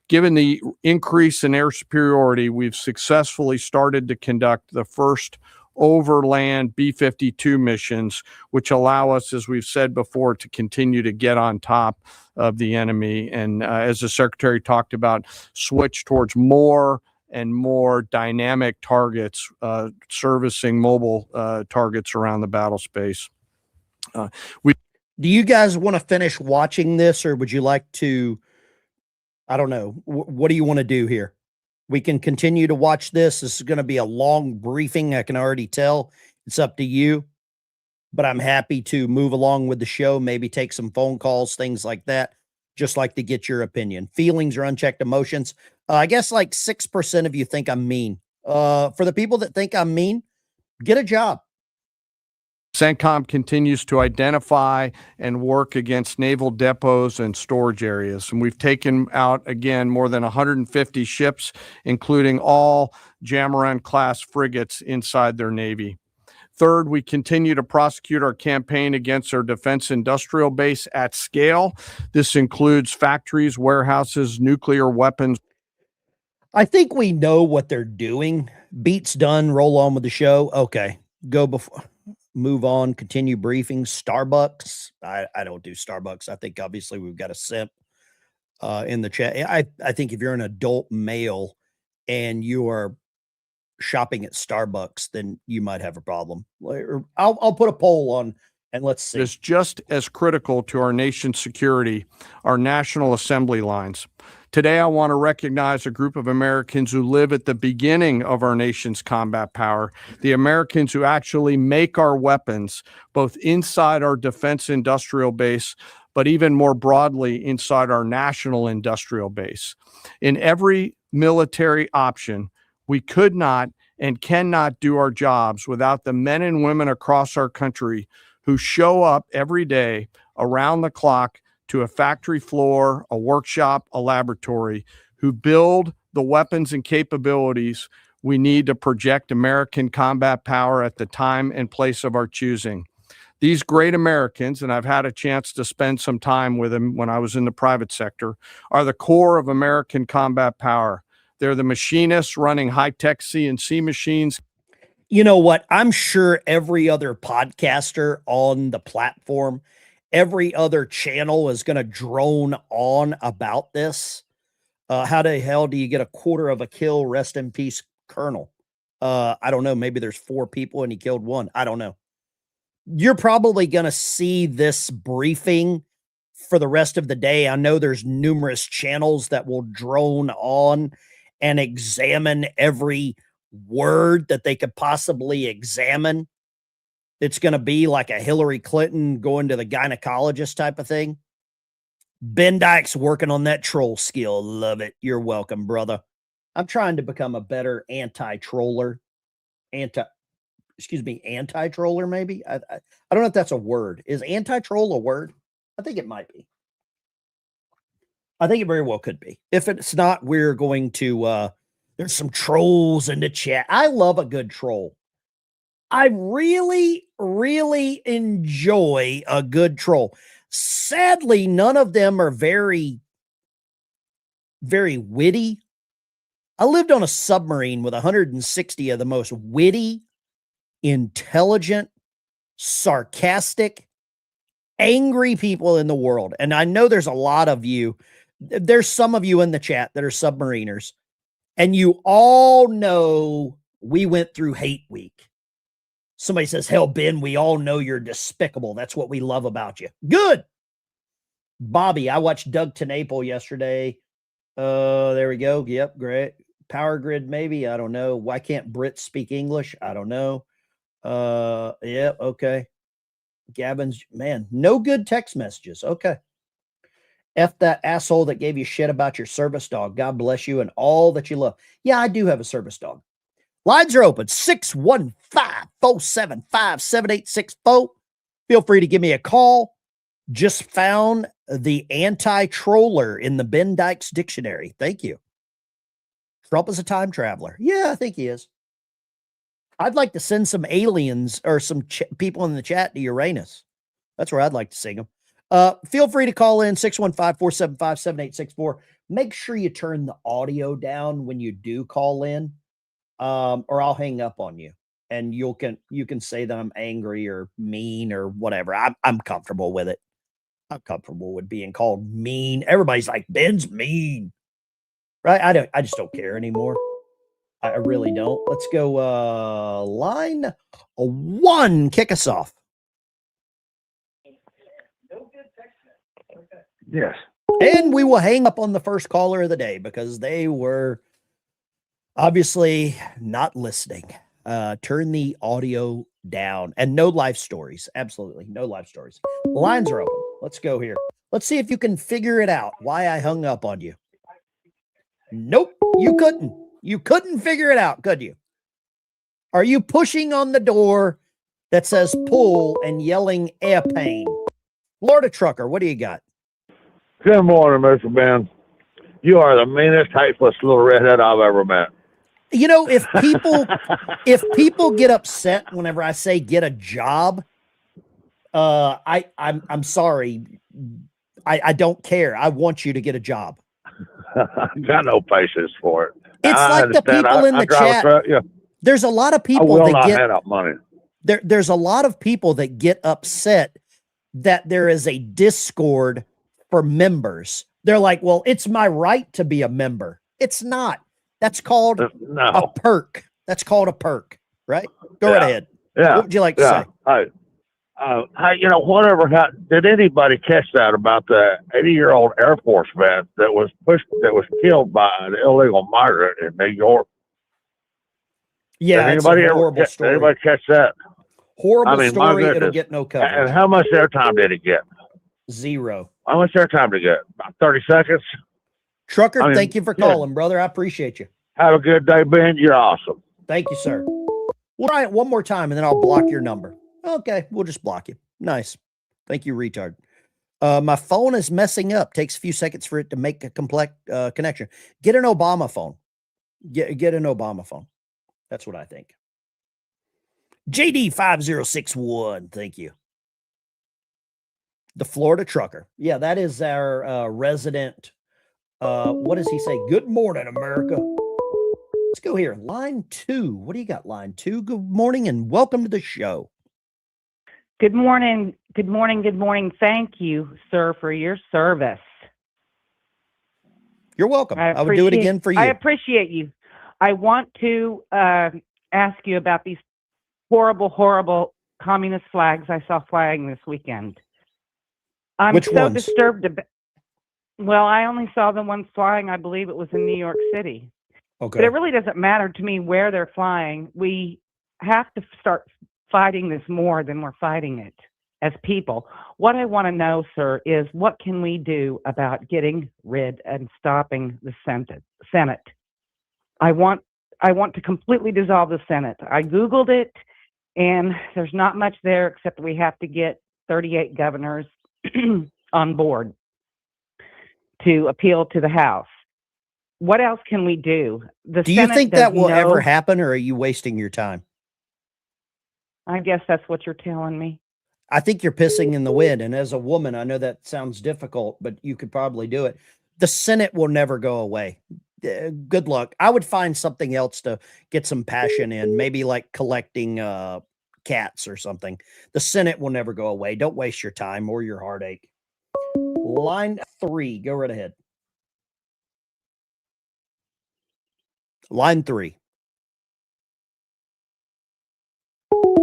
Given the increase in air superiority, we've successfully started to conduct the first overland B-52 missions, which allow us, as we've said before, to continue to get on top of the enemy. And as the Secretary talked about, switch towards more and more dynamic targets, servicing mobile targets around the battle space. Do you guys want to finish watching this, or would you like to, I don't know, what do you want to do here? We can continue to watch this. This is going to be a long briefing. I can already tell. It's up to you, but I'm happy to move along with the show, maybe take some phone calls, things like that. Just like to get your opinion. Feelings or unchecked emotions. I guess like 6% of you think I'm mean. For the people that think I'm mean, get a job. CENTCOM continues to identify and work against naval depots and storage areas. And we've taken out, again, more than 150 ships, including all Jamaran-class frigates inside their Navy. Third, we continue to prosecute our campaign against our defense industrial base at scale. This includes factories, warehouses, nuclear weapons. I think we know what they're doing. Beat's done. Roll on with the show. Okay. Go before. Move on, continue briefing. Starbucks. I don't do Starbucks. I think obviously we've got a simp in the chat. I think if you're an adult male and you are shopping at Starbucks, then you might have a problem. I'll put a poll on and let's see. It's just as critical to our nation's security, our national assembly lines. Today, I want to recognize a group of Americans who live at the beginning of our nation's combat power, the Americans who actually make our weapons, both inside our defense industrial base, but even more broadly inside our national industrial base. In every military option, we could not and cannot do our jobs without the men and women across our country who show up every day around the clock to a factory floor, a workshop, a laboratory, who build the weapons and capabilities We need to project American combat power at the time and place of our choosing. These great Americans, and I've had a chance to spend some time with them when I was in the private sector, are the core of American combat power. They're the machinists running high-tech CNC machines. You know what? I'm sure every other podcaster on the platform, every other channel is going to drone on about this. How the hell do you get a quarter of a kill? Rest in peace, Colonel. I don't know. Maybe there's 4 people and he killed 1. I don't know. You're probably going to see this briefing for the rest of the day. I know there's numerous channels that will drone on and examine every word that they could possibly examine. It's going to be like a Hillary Clinton going to the gynecologist type of thing. Ben Dykes working on that troll skill. Love it. You're welcome, brother. I'm trying to become a better anti-troller. Anti-troller, maybe? I don't know if that's a word. Is anti-troll a word? I think it might be. I think it very well could be. If it's not, we're going to, there's some trolls in the chat. I love a good troll. I really, really enjoy a good troll. Sadly, none of them are very, very witty. I lived on a submarine with 160 of the most witty, intelligent, sarcastic, angry people in the world. And I know there's a lot of you. There's some of you in the chat that are submariners. And you all know we went through hate week. Somebody says, hell, Ben, we all know you're despicable. That's what we love about you. Good. Bobby, I watched Doug TenNapel yesterday. There we go. Yep, great. Power Grid, maybe. I don't know. Why can't Brits speak English? I don't know. Yeah, okay. Gavin's, man, no good text messages. Okay. F that asshole that gave you shit about your service dog. God bless you and all that you love. Yeah, I do have a service dog. Lines are open. 615-475-7864. Feel free to give me a call. Just found the anti-troller in the Ben Dykes dictionary. Thank you. Trump is a time traveler. Yeah, I think he is. I'd like to send some aliens or some people in the chat to Uranus. That's where I'd like to sing them. Feel free to call in 615-475-7864. Make sure you turn the audio down when you do call in, or I'll hang up on you. And you can say that I'm angry or mean or whatever. I'm comfortable with it. I'm comfortable with being called mean. Everybody's like, Ben's mean, right? I just don't care anymore. I really don't. Let's go. Line 1, kick us off. Yes. And we will hang up on the first caller of the day because they were obviously not listening. Turn the audio down and no life stories. Absolutely. No life stories. Lines are open. Let's go here. Let's see if you can figure it out why I hung up on you. Nope, you couldn't. You couldn't figure it out, could you? Are you pushing on the door that says pull and yelling airplane? Florida Trucker, what do you got? Good morning, Mr. Ben. You are the meanest, hatefulest little redhead I've ever met. You know, if people get upset whenever I say get a job, I'm sorry. I don't care. I want you to get a job. Got no patience for it. It's like the people in the chat. Yeah. There's a lot of I people will that not get hand out money. there's a lot of people that get upset that there is a Discord for members. They're like, well, it's my right to be a member. It's not. That's called a perk. That's called a perk, right? Go right ahead. Yeah. What would you like to say? Hey, whatever. Did anybody catch that about the 80-year-old Air Force vet that was killed by an illegal migrant in New York? Yeah, it's a horrible story. Did anybody catch that? Horrible story. It'll get no coverage. And how much airtime did it get? 0. How much airtime did it get? About 30 seconds? Trucker, thank you for calling, brother. I appreciate you. Have a good day, Ben. You're awesome. Thank you, sir. We'll try it one more time, and then I'll block your number. Okay, we'll just block you. Nice. Thank you, retard. My phone is messing up. Takes a few seconds for it to make a complex connection. Get an Obama phone. Get an Obama phone. That's what I think. JD5061, thank you. The Florida trucker. Yeah, that is our resident. What does he say? Good morning, America. Let's go here. Line 2. What do you got, line 2? Good morning and welcome to the show. Good morning. Good morning. Good morning. Thank you, sir, for your service. You're welcome. I would do it again for you. I appreciate you. I want to ask you about these horrible, horrible communist flags I saw flying this weekend. I'm Which so ones? disturbed about. Well, I only saw the ones flying. I believe it was in New York City. Okay. But it really doesn't matter to me where they're flying. We have to start fighting this more than we're fighting it as people. What I want to know, sir, is what can we do about getting rid and stopping the Senate? I want to completely dissolve the Senate. I Googled it, and there's not much there except we have to get 38 governors on board to appeal to the House. What else can we do? Do you Senate think does that will no- ever happen, or are you wasting your time? I guess that's what you're telling me. I think you're pissing in the wind. And as a woman, I know that sounds difficult, but you could probably do it. The Senate will never go away. Good luck. I would find something else to get some passion in, maybe like collecting cats or something. The Senate will never go away. Don't waste your time or your heartache. Line 3, go right ahead. Line 3.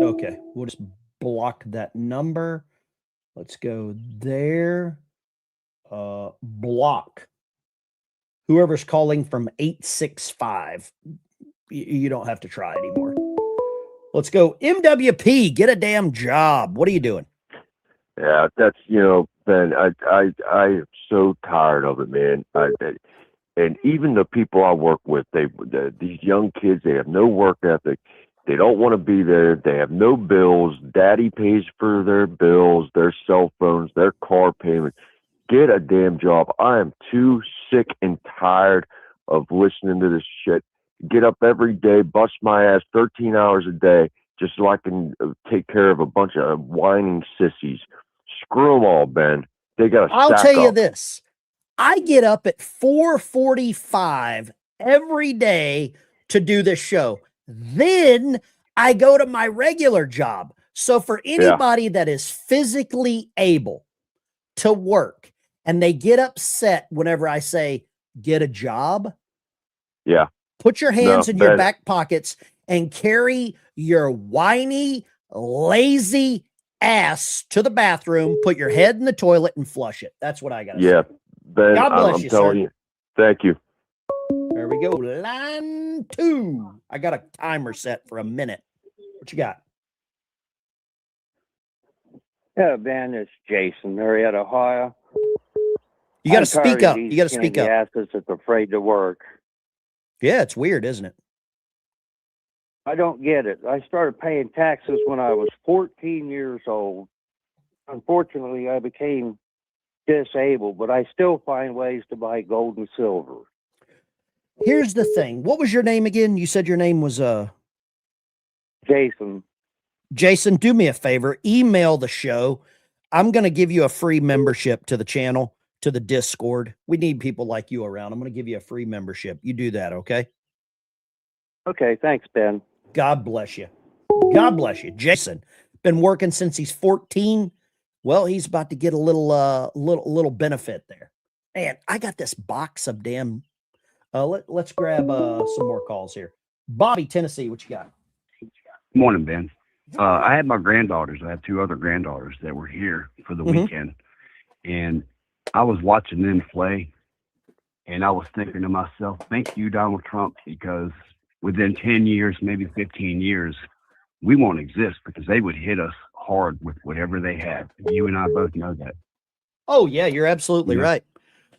Okay, we'll just block that number. Let's go there. Block. Whoever's calling from 865, you don't have to try anymore. Let's go. MWP, get a damn job. What are you doing? Yeah, that's, Ben, I am so tired of it, man. And even the people I work with, these young kids, they have no work ethic. They don't want to be there. They have no bills. Daddy pays for their bills, their cell phones, their car payment. Get a damn job. I am too sick and tired of listening to this shit. Get up every day, bust my ass 13 hours a day just so I can take care of a bunch of whining sissies. Screw them all, Ben. They got to I'll stack tell you up. this. I get up at 4:45 every day to do this show. Then I go to my regular job. So for anybody that is physically able to work and they get upset whenever I say, get a job. Yeah. Put your hands No, in your Ben. back pockets and carry your whiny, lazy ass to the bathroom, put your head in the toilet and flush it. That's what I got to Yeah, say. Ben, God bless I'm you, telling sir. you. Thank you. There we go. Line 2. I got a timer set for a minute. What you got? Yeah, Ben, it's Jason, Marietta, Ohio. You got to I'm speak tired of up. these You got to skinny speak up. asses that's afraid to work. Yeah, it's weird, isn't it? I don't get it. I started paying taxes when I was 14 years old. Unfortunately, I became disabled, but I still find ways to buy gold and silver. Here's the thing. What was your name again? You said your name was Jason. Jason, do me a favor. Email the show. I'm going to give you a free membership to the channel, to the Discord. We need people like you around. I'm going to give you a free membership. You do that, okay? Okay, thanks, Ben. God bless you. God bless you. Jason, been working since he's 14. Well, he's about to get a little benefit there. Man, I got this box of damn. Let's grab some more calls here. Bobby, Tennessee, what you got? Morning, Ben. I had my granddaughters. I have 2 other granddaughters that were here for the weekend, and I was watching them play, and I was thinking to myself, thank you, Donald Trump, because within 10 years, maybe 15 years, we won't exist because they would hit us hard with whatever they had. You and I both know that. Oh, yeah, you're absolutely Yeah. right.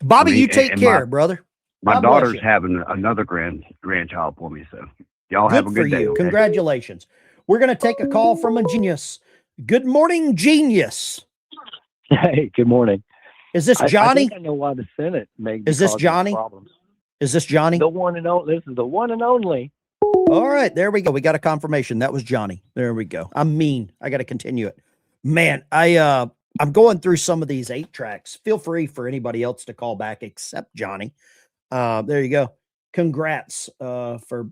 Bobby, I mean, you take and care, brother. My God bless daughter's you. having another grandchild for me, so y'all Good have a for good day. you. Okay? Congratulations. We're going to take a call from a genius. Good morning, genius. Hey, good morning. Is this I Johnny? think I know why the Senate may be Is this causing Johnny? problems. Is this Johnny? The one and only. This is the one and only. All right, there we go. We got a confirmation. That was Johnny. There we go. I'm mean. I got to continue it. Man, I'm going through some of these 8 tracks. Feel free for anybody else to call back except Johnny. There you go. Congrats for,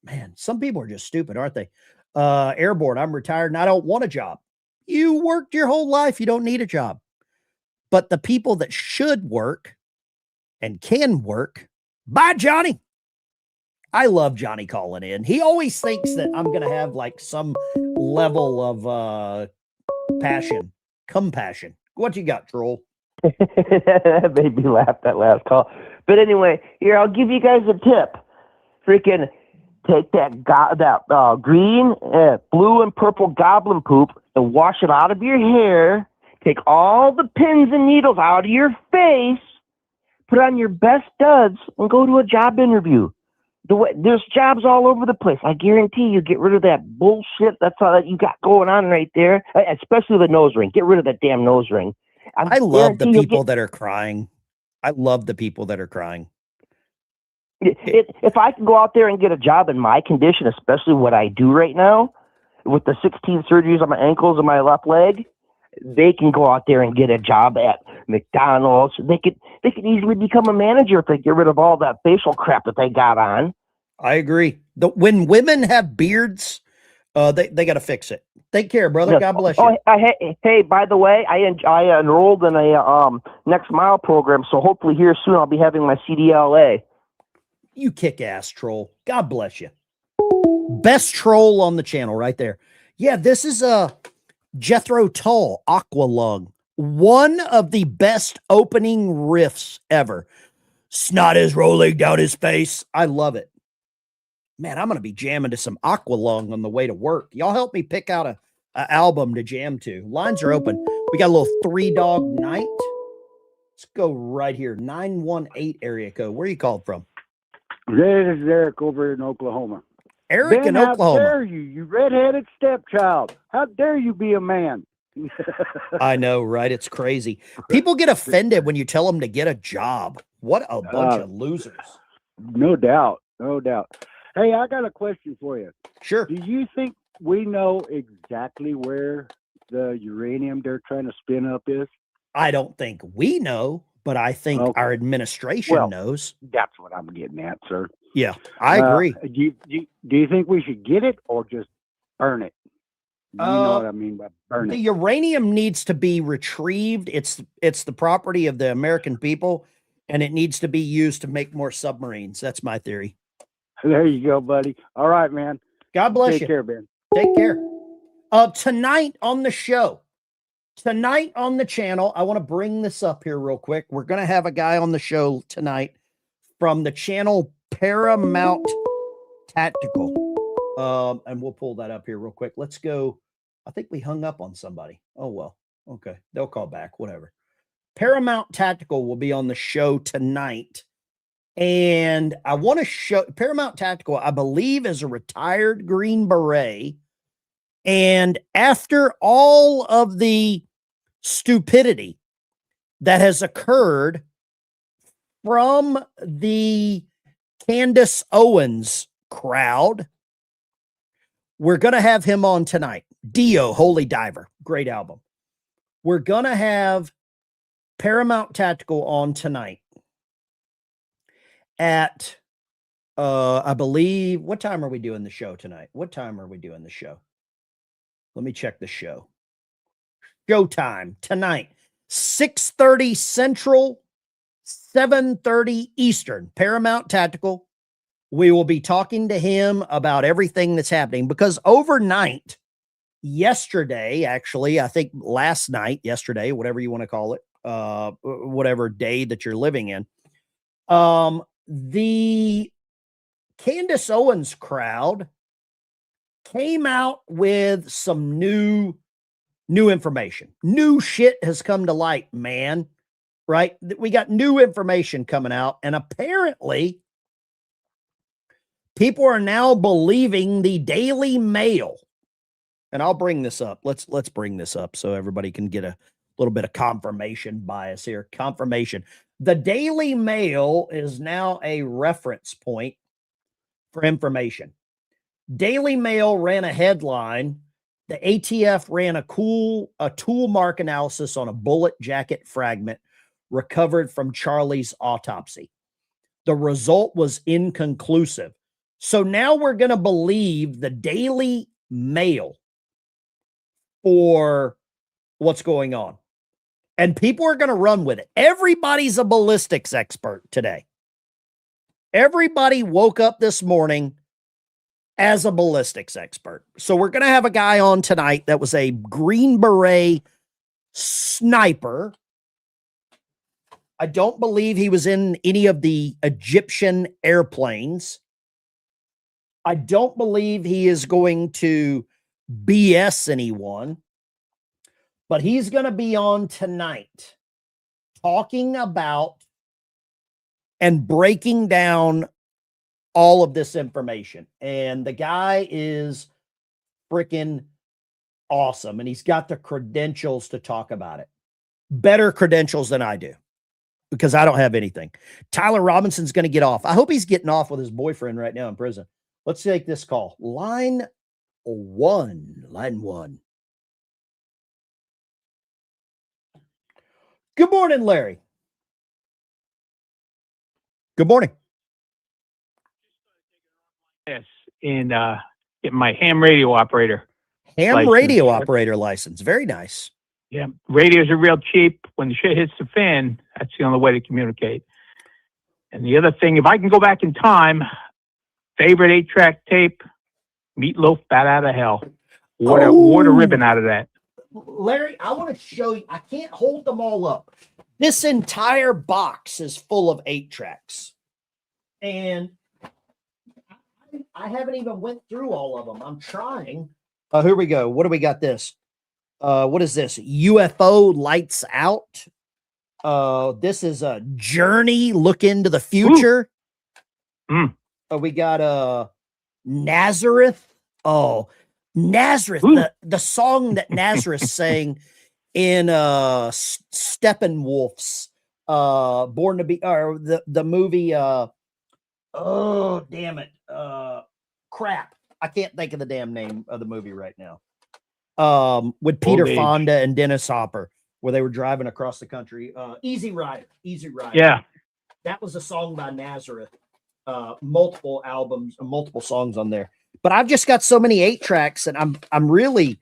man, some people are just stupid, aren't they? Airborne, I'm retired and I don't want a job. You worked your whole life. You don't need a job. But the people that should work and can work, bye, Johnny. I love Johnny calling in. He always thinks that I'm going to have like some level of compassion. What you got, troll? That made me laugh, that last call. But anyway, here, I'll give you guys a tip. Freaking take that green, blue, and purple goblin poop and wash it out of your hair. Take all the pins and needles out of your face. Put on your best duds and go to a job interview. There's jobs all over the place. I guarantee you get rid of that bullshit. That's all that you got going on right there, especially the nose ring. Get rid of that damn nose ring. I love the people that are crying. I love the people that are crying. If I can go out there and get a job in my condition, especially what I do right now, with the 16 surgeries on my ankles and my left leg, they can go out there and get a job at McDonald's. They could easily become a manager if they get rid of all that facial crap that they got on. I agree. When women have beards, they got to fix it. Take care, brother. God bless you. Hey, by the way, I enrolled in a Next Mile program, so hopefully here soon I'll be having my CDLA. You kick-ass troll. God bless you. Best troll on the channel right there. Yeah, this is Jethro Tull, Aqua Lung. One of the best opening riffs ever. Snot is rolling down his face. I love it. Man, I'm going to be jamming to some Aqua Lung on the way to work. Y'all help me pick out a album to jam to. Lines are open. We got a little 3 Dog Night. Let's go right here. 918 area code. Where are you called from? This is Eric over in Oklahoma. Eric in Oklahoma. How dare you redheaded stepchild? How dare you be a man? I know, right? It's crazy. People get offended when you tell them to get a job. What a bunch of losers. No doubt. No doubt. Hey, I got a question for you. Sure. Do you think we know exactly where the uranium they're trying to spin up is? I don't think we know, but I think our administration knows. That's what I'm getting at, sir. Yeah, I agree. Do you think we should get it or just burn it? You know what I mean by burn The it. uranium needs to be retrieved. It's the property of the American people, and it needs to be used to make more submarines. That's my theory. There you go, buddy. All right, man. God bless you. Take care, Ben. Take care. Tonight on the show, tonight on the channel, I want to bring this up here real quick. We're going to have a guy on the show tonight from the channel Paramount Tactical. And we'll pull that up here real quick. Let's go. I think we hung up on somebody. Oh, well. Okay. They'll call back. Whatever. Paramount Tactical will be on the show tonight. And I want to show Paramount Tactical, I believe, is a retired Green Beret. And after all of the stupidity that has occurred from the Candace Owens crowd, we're going to have him on tonight. Dio, Holy Diver. Great album. We're going to have Paramount Tactical on tonight at, I believe, what time are we doing the show tonight? What time are we doing the show? Let me check the show. Showtime tonight, 6:30 Central, 7:30 Eastern. Paramount Tactical. We will be talking to him about everything that's happening because overnight, yesterday, actually, I think last night, yesterday, whatever you want to call it, whatever day that you're living in, the Candace Owens crowd came out with some new information. New shit has come to light, man. Right? We got new information coming out, and apparently people are now believing the Daily Mail. And I'll bring this up. Let's bring this up so everybody can get a little bit of confirmation bias here. Confirmation. The Daily Mail is now a reference point for information. Daily Mail ran a headline. The ATF ran a tool mark analysis on a bullet jacket fragment recovered from Charlie's autopsy. The result was inconclusive. So now we're going to believe the Daily Mail for what's going on. And people are going to run with it. Everybody's a ballistics expert today. Everybody woke up this morning as a ballistics expert. So we're going to have a guy on tonight that was a Green Beret sniper. I don't believe he was in any of the Egyptian airplanes. I don't believe he is going to BS anyone, but he's going to be on tonight talking about and breaking down all of this information. And the guy is freaking awesome. And he's got the credentials to talk about it. Better credentials than I do, because I don't have anything. Tyler Robinson's going to get off. I hope he's getting off with his boyfriend right now in prison. Let's take this call. Line one. Good morning, Larry. Good morning. Yes, in get my ham radio operator. Radio operator license. Very nice. Yeah, radios are real cheap. When the shit hits the fan, that's the only way to communicate. And the other thing, if I can go back in time, favorite 8-track tape, Meatloaf, Bat Out of Hell. What a ribbon out of that. Larry, I want to show you. I can't hold them all up. This entire box is full of 8-tracks. And I haven't even went through all of them. I'm trying. Here we go. What do we got this? What is this? UFO Lights Out. This is a Journey Look into the Future. We got Nazareth. Oh, Nazareth. The song that Nazareth sang in Steppenwolf's Born to Be, or the movie oh damn it. Crap. I can't think of the damn name of the movie right now. With Peter Fonda and Dennis Hopper, where they were driving across the country. Easy Rider. Yeah. That was a song by Nazareth. Multiple albums, multiple songs on there. But I've just got so many 8-tracks, and I'm really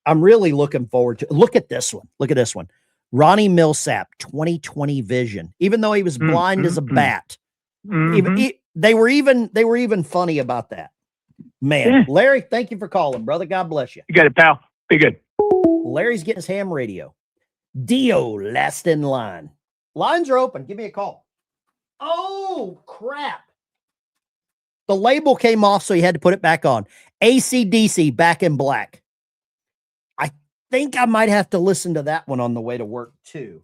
looking forward to. Look at this one. Look at this one. Ronnie Millsap, 20/20 vision. Even though he was blind as a bat, they were even funny about that. Man, Larry, thank you for calling, brother. God bless you. You got it, pal. Be good. Larry's getting his ham radio. Dio, last in line. Lines are open. Give me a call. Oh, crap. The label came off, so he had to put it back on. AC/DC, Back in Black. I think I might have to listen to that one on the way to work, too.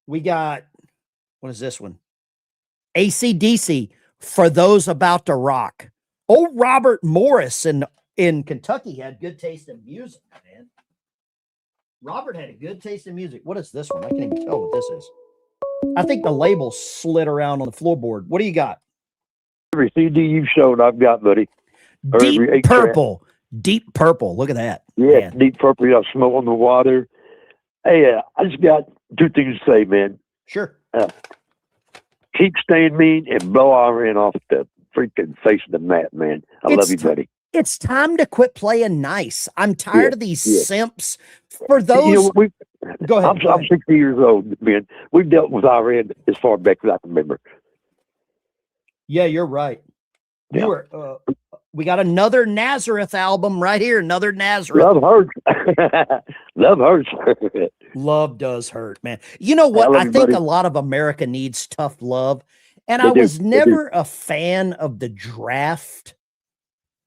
We got, what is this one? AC/DC, For Those About to Rock. Old Robert Morris in Kentucky had good taste in music, man. Robert had a good taste in music. What is this one? I can't even tell what this is. I think the label slid around on the floorboard. What do you got? Every CD you've showed, I've got, buddy. Deep Purple. Deep Purple. Look at that. Yeah, man. Deep Purple. You got Smoke on the Water. Hey, I just got 2 things to say, man. Sure. Keep staying mean and blow Iran off the freaking face of the mat, man. I love you, buddy. It's time to quit playing nice. I'm tired of these simps. For those, go ahead. I'm 60 years old, man. We've dealt with Iran as far back as I can remember. Yeah, you're right. Yeah. We got another Nazareth album right here. Another Nazareth. Love hurts. Love hurts. Love does hurt, man. You know what? I think a lot of America needs tough love. And I was never a fan of the draft.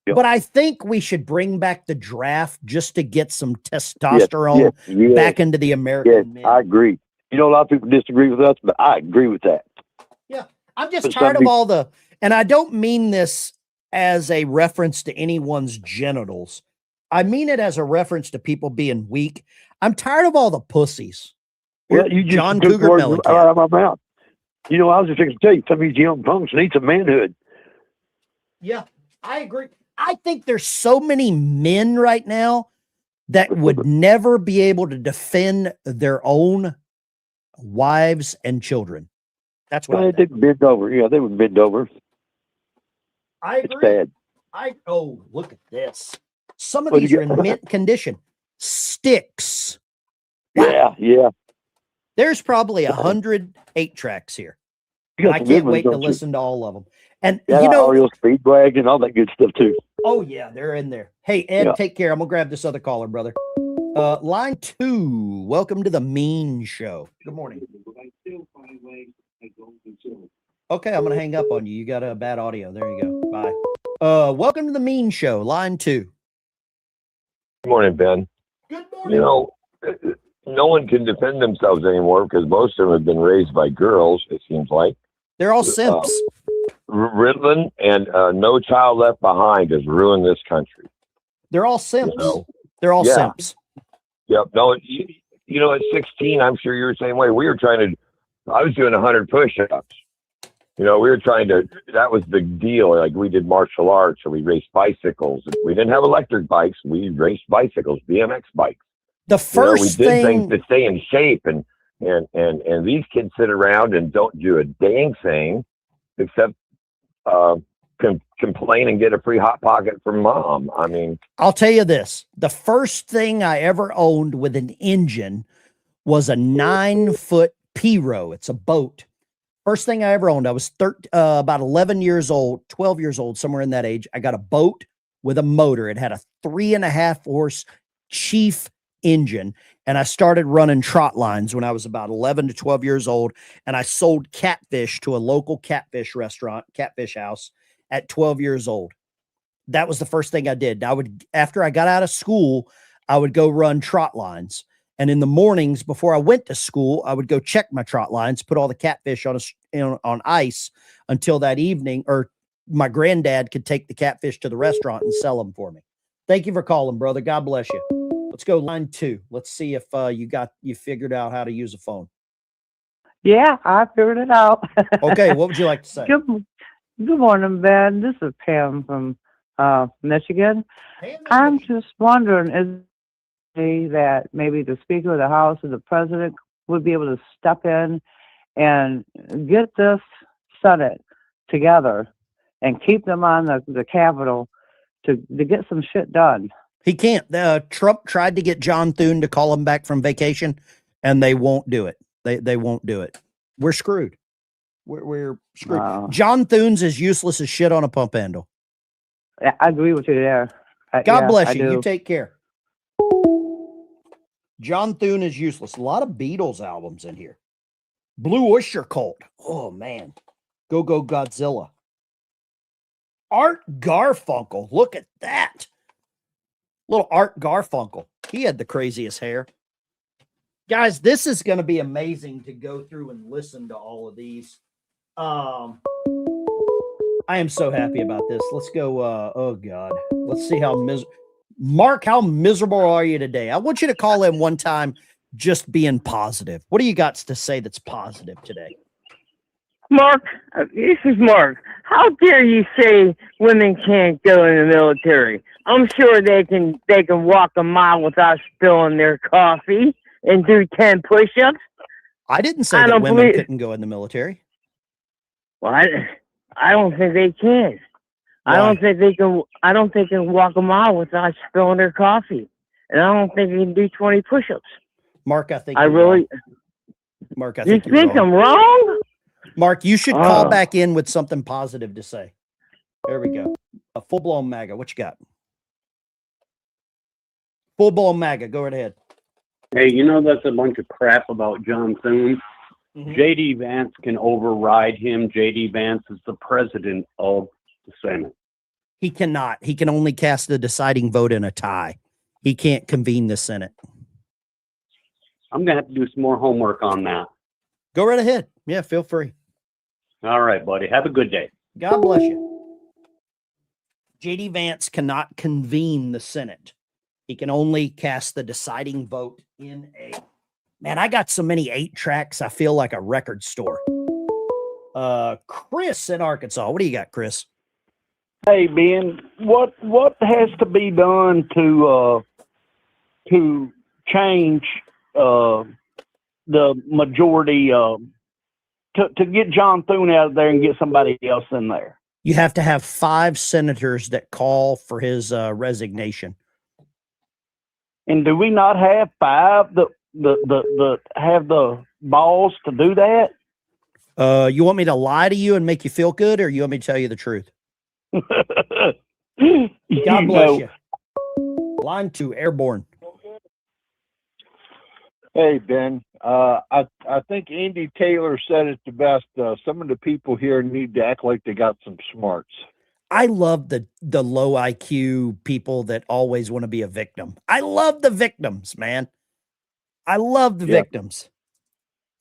Yep. But I think we should bring back the draft just to get some testosterone back into the American men. I agree. You know, a lot of people disagree with us, but I agree with that. Yeah. I'm just tired of all the, and I don't mean this as a reference to anyone's genitals. I mean it as a reference to people being weak. I'm tired of all the pussies. Yeah, you just John took Cougar words Mellencamp. out of my mouth. You know, I was just going to tell you, some of these young punks need some manhood. Yeah. I agree. I think there's so many men right now that would never be able to defend their own wives and children. That's what I think. They'd bend over. Yeah, they would bend over. I agree. It's bad. Look at this. Some of What'd these you are in get? mint condition. Sticks. Yeah. There's probably 100 8-tracks here. You got I some good can't ones, wait to don't you? listen to all of them. And Yeah, you know, Ariel Speedwagon and all that good stuff too. oh yeah, they're in there. Hey, Ed, Yeah. take care. I'm gonna grab this other caller, brother. Line 2. Welcome to the Mean Show. Good morning. Okay, I'm gonna hang up on you. You got a bad audio. There you go. Bye. Welcome to the Mean Show. Line 2. Good morning, Ben. Good morning. You know, no one can defend themselves anymore because most of them have been raised by girls, it seems like. They're all simps. Ritalin and No Child Left Behind has ruined this country. They're all simps. You know? They're all Yeah. simps. Yep. No, you know, at 16, I'm sure you were the same way. I was doing 100 push-ups. You know, that was the deal. Like, we did martial arts, or we raced bicycles. We didn't have electric bikes. We raced bicycles, BMX bikes. The first we did thing things to stay in shape, and these kids sit around and don't do a dang thing except complain and get a free Hot Pocket from mom. I mean, I'll tell you this. The first thing I ever owned with an engine was a 9-foot P-row. It's a boat. First thing I ever owned. I was about 11 years old, 12 years old, somewhere in that age. I got a boat with a motor. It had a 3.5 horse Chief engine. And I started running trot lines when I was about 11 to 12 years old. And I sold catfish to a local catfish restaurant, catfish house, at 12 years old. That was the first thing I did. After I got out of school, I would go run trot lines. And in the mornings before I went to school, I would go check my trot lines, put all the catfish on ice until that evening, or my granddad could take the catfish to the restaurant and sell them for me. Thank you for calling, brother. God bless you. Let's go line 2. Let's see if you figured out how to use a phone. Yeah, I figured it out. Okay, what would you like to say? Good morning, Ben. This is Pam from Michigan. I'm just wondering, is that maybe the Speaker of the House or the President would be able to step in and get this Senate together and keep them on the Capitol to get some shit done. He can't. Trump tried to get John Thune to call him back from vacation, and they won't do it. They won't do it. We're screwed. We're screwed. Wow. John Thune's as useless as shit on a pump handle. I agree with you there. God Yeah, bless I you. do. You take care. John Thune is useless. A lot of Beatles albums in here. Blue Oyster Cult. Oh, man. Go Godzilla. Art Garfunkel. Look at that. Little Art Garfunkel. He had the craziest hair. Guys, this is going to be amazing to go through and listen to all of these. I am so happy about this. Let's go. Oh, God. Let's see how Mark, how miserable are you today? I want you to call in one time just being positive. What do you got to say that's positive today? Mark, this is Mark. How dare you say women can't go in the military? I'm sure they can walk a mile without spilling their coffee and do 10 push-ups. I didn't say that women couldn't go in the military. Well, I don't think they can. Why? I don't think they can walk a mile without spilling their coffee. And I don't think they can do 20 push-ups. Mark, I think I you're really wrong. Mark, I You think you're think wrong. I'm wrong? Mark, you should call Oh. back in with something positive to say. There we go. A full-blown MAGA. What you got? Full-blown MAGA. Go right ahead. Hey, you know that's a bunch of crap about John Thune. Mhm. J.D. Vance can override him. J.D. Vance is the president of the Senate. He cannot. He can only cast the deciding vote in a tie. He can't convene the Senate. I'm going to have to do some more homework on that. Go right ahead. Yeah, feel free. All right, buddy. Have a good day. God bless you. J.D. Vance cannot convene the Senate. He can only cast the deciding vote in a... Man, I got so many 8-tracks, I feel like a record store. Chris in Arkansas. What do you got, Chris? Hey Ben, what has to be done to change the majority to get John Thune out of there and get somebody else in there? You have to have 5 senators that call for his resignation. And do we not have 5 that have the balls to do that? You want me to lie to you and make you feel good, or you want me to tell you the truth? God bless you. Line 2, airborne. Hey, Ben. I think Andy Taylor said it the best. Some of the people here need to act like they got some smarts. I love the low IQ people that always want to be a victim. I love the victims, man. I love the victims.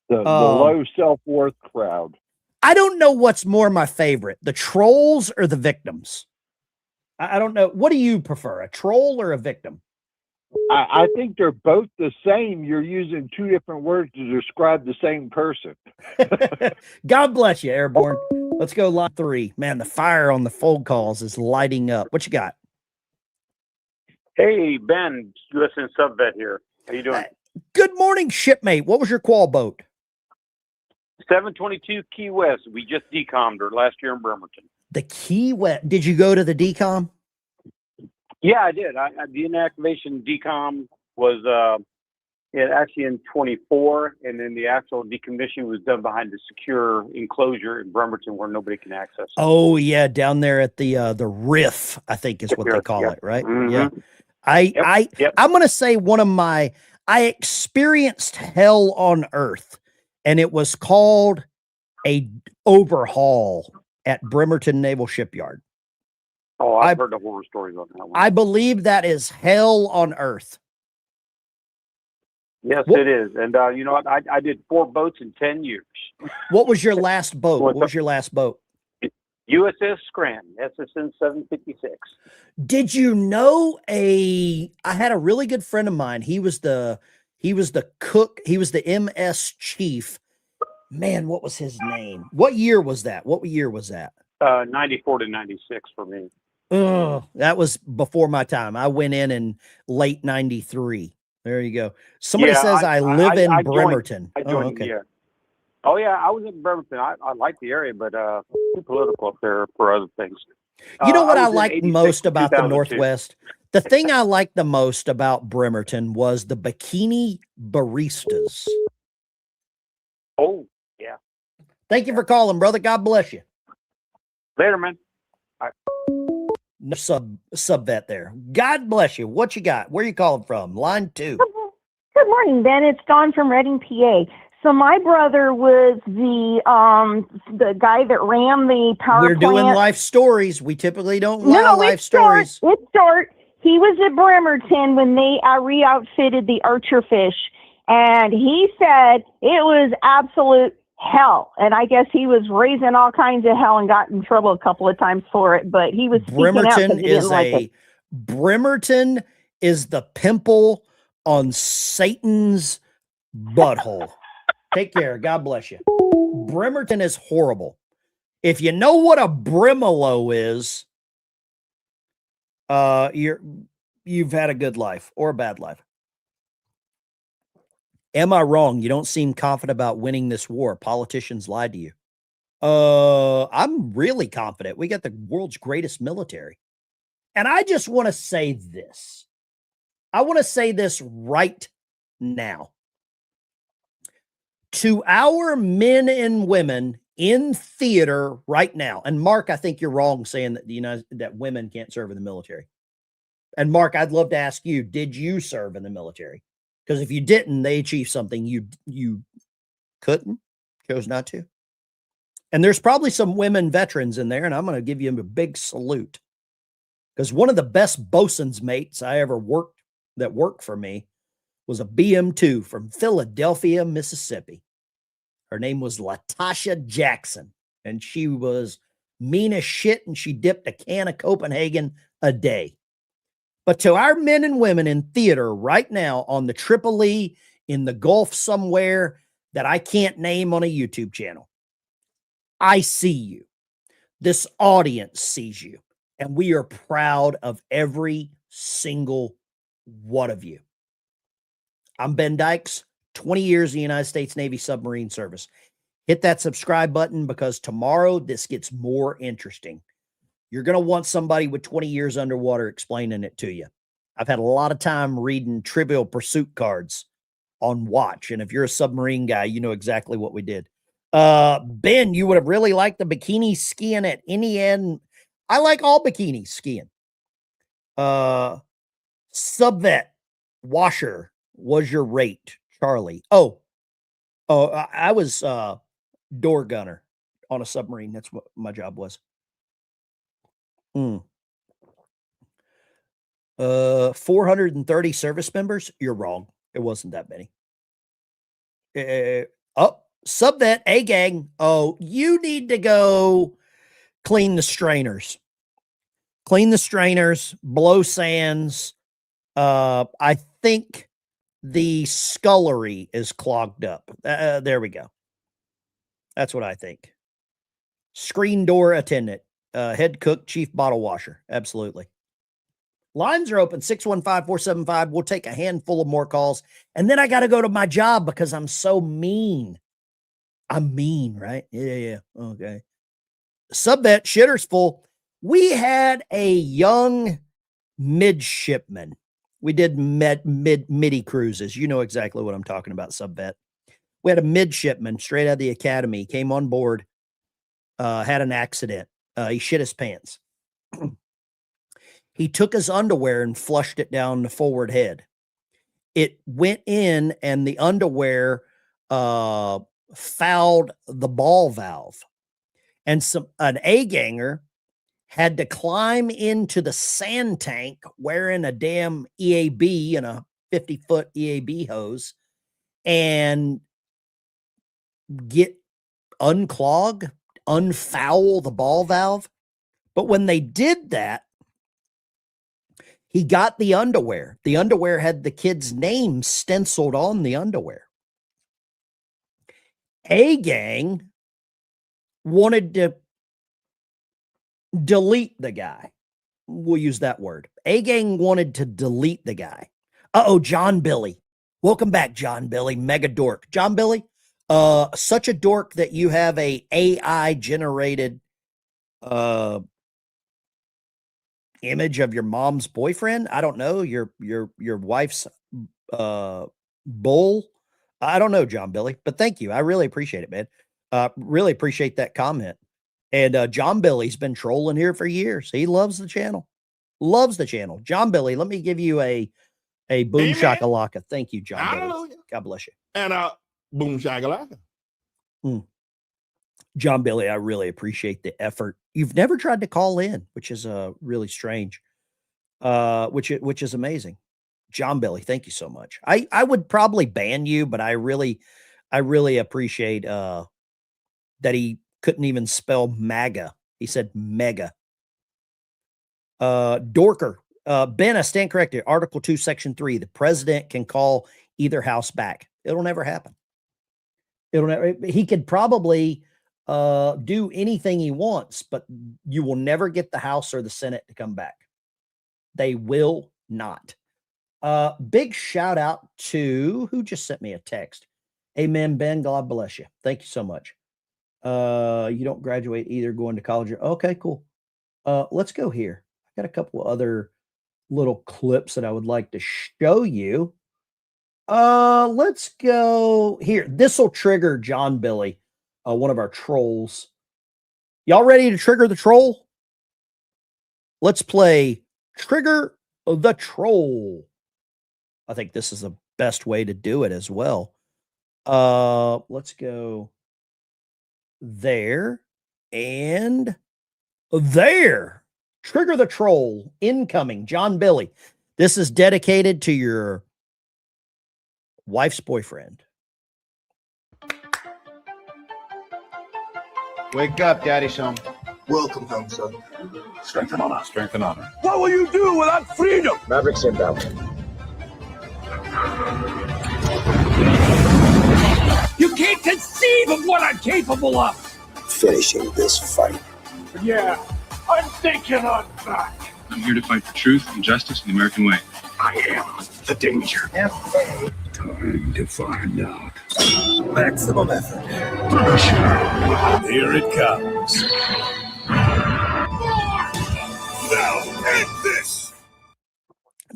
The low self-worth crowd. I don't know what's more my favorite, the trolls or the victims. I don't know. What do you prefer, a troll or a victim? I think they're both the same. You're using 2 different words to describe the same person. God bless you, airborne. Let's go line 3. Man, the fire on the phone calls is lighting up. What you got? Hey, Ben, USN Subvet here. How you doing? Good morning, shipmate. What was your qual boat? 722 Key West. We just decommed her last year in Bremerton. The Key West. Did you go to the decom? Yeah, I did. The inactivation decom was actually in 24, and then the actual decommission was done behind the secure enclosure in Bremerton where nobody can access it. Oh yeah, down there at the Riff, I think is what they call it, right? Yeah. I'm gonna say I experienced hell on earth, and it was called a overhaul at Bremerton Naval Shipyard. Oh, I've heard the horror stories on that one. I believe that is hell on earth. Yes, it is. And you know what? I did 4 boats in 10 years. What was your last boat? What was your last boat? USS Scranton, SSN 756. Did you know I had a really good friend of mine. He was the cook. He was the MS chief. Man, what was his name? What year was that? 94 to 96 for me. That was before my time. I went in late 93. There you go. Somebody says I live in Bremerton. I joined, okay. Yeah. Oh, yeah, I was in Bremerton. I like the area, but too political up there for other things. You know what I liked most about the Northwest? The thing I liked the most about Bremerton was the bikini baristas. Oh, yeah. Thank you for calling, brother. God bless you. Later, man. No sub vet there. God bless you. What you got? Where you calling from? Line 2. Good morning, Ben. It's Dawn from Reading, PA. So my brother was the guy that ran the power We're plant. doing life stories. We typically don't lie life stories. It's short. He was at Bremerton when they re-outfitted the Archer fish, and he said it was absolute hell. And I guess he was raising all kinds of hell and got in trouble a couple of times for it, but he was speaking out 'cause he didn't like it. Bremerton is the pimple on Satan's butthole. Take care. God bless you. Bremerton is horrible. If you know what a brimolo is, you've had a good life or a bad life. Am I wrong? You don't seem confident about winning this war. Politicians lied to you. I'm really confident. We got the world's greatest military. And I just want to say this. I want to say this right now. To our men and women in theater right now, and Mark, I think you're wrong saying that that women can't serve in the military. And Mark, I'd love to ask you, did you serve in the military? Because if you didn't, they achieved something you couldn't, chose not to. And there's probably some women veterans in there, and I'm going to give you a big salute. Because one of the best bosun's mates I ever worked for me was a BM2 from Philadelphia, Mississippi. Her name was Latasha Jackson, and she was mean as shit, and she dipped a can of Copenhagen a day. But to our men and women in theater right now on the Tripoli, in the Gulf somewhere that I can't name on a YouTube channel, I see you. This audience sees you. And we are proud of every single one of you. I'm Ben Dykes, 20 years in the United States Navy Submarine Service. Hit that subscribe button because tomorrow this gets more interesting. You're going to want somebody with 20 years underwater explaining it to you. I've had a lot of time reading Trivial Pursuit cards on watch. And if you're a submarine guy, you know exactly what we did. Ben, you would have really liked the bikini skiing at any end. I like all bikini skiing. Subvet washer was your rate, Charlie. I was door gunner on a submarine. That's what my job was. 430 service members. You're wrong. It wasn't that many. Subvet A gang. Oh, you need to go clean the strainers. Clean the strainers, blow sands. I think the scullery is clogged up. There we go. That's what I think. Screen door attendant, head cook, chief bottle washer. Absolutely. Lines are open, 615-475. We'll take a handful of more calls. And then I got to go to my job because I'm so mean. I'm mean, right? Yeah. Okay. Subvet, shitter's full. We had a young midshipman. We did midi cruises. You know exactly what I'm talking about, Subvet. We had a midshipman straight out of the academy, came on board, had an accident. He shit his pants. He took his underwear and flushed it down the forward head. It went in and the underwear fouled the ball valve. And an A-ganger had to climb into the sand tank wearing a damn EAB and a 50-foot EAB hose and get unfoul the ball valve. But when they did that, he got the underwear. The underwear had the kid's name stenciled on the underwear. A-gang wanted to delete the guy. We'll use that word. A-gang wanted to delete the guy. John Billy. Welcome back, John Billy. Mega dork. John Billy, such a dork that you have a AI generated image of your mom's boyfriend. I don't know, your wife's bull. I don't know, John Billy, but thank you. I really appreciate it, man. Really appreciate that comment. And John Billy's been trolling here for years. He loves the channel. Loves the channel. John Billy, let me give you a boom shakalaka. Thank you, John Hallelujah. Billy. God bless you. And boom shakalaka. John Billy, I really appreciate the effort. You've never tried to call in, which is really strange, which is amazing. John Billy, thank you so much. I would probably ban you, but I really appreciate that he couldn't even spell MAGA. He said mega. Dorker. Ben, I stand corrected. Article 2, Section 3. The president can call either house back. It'll never happen. He could probably do anything he wants, but you will never get the House or the Senate to come back. They will not. Big shout out to who just sent me a text. Amen, Ben. God bless you. Thank you so much. You don't graduate either going to college. Okay, cool. Let's go here. I got a couple other little clips that I would like to show you. Let's go here. This will trigger John Billy, one of our trolls. Y'all ready to trigger the troll? Let's play Trigger the Troll. I think this is the best way to do it as well. Let's go there and there. Trigger the Troll incoming. John Billy. This is dedicated to your wife's boyfriend. Wake up, Daddy son. Welcome home, son. Strength and honor. Strength and honor. What will you do without freedom? Mavericks inbound. You can't conceive of what I'm capable of. Finishing this fight. Yeah, I'm thinking I'm back. I'm here to fight for truth and justice in the American way. I am the danger. Time to find out. Maximum effort. Pressure. Here it comes. Now end this.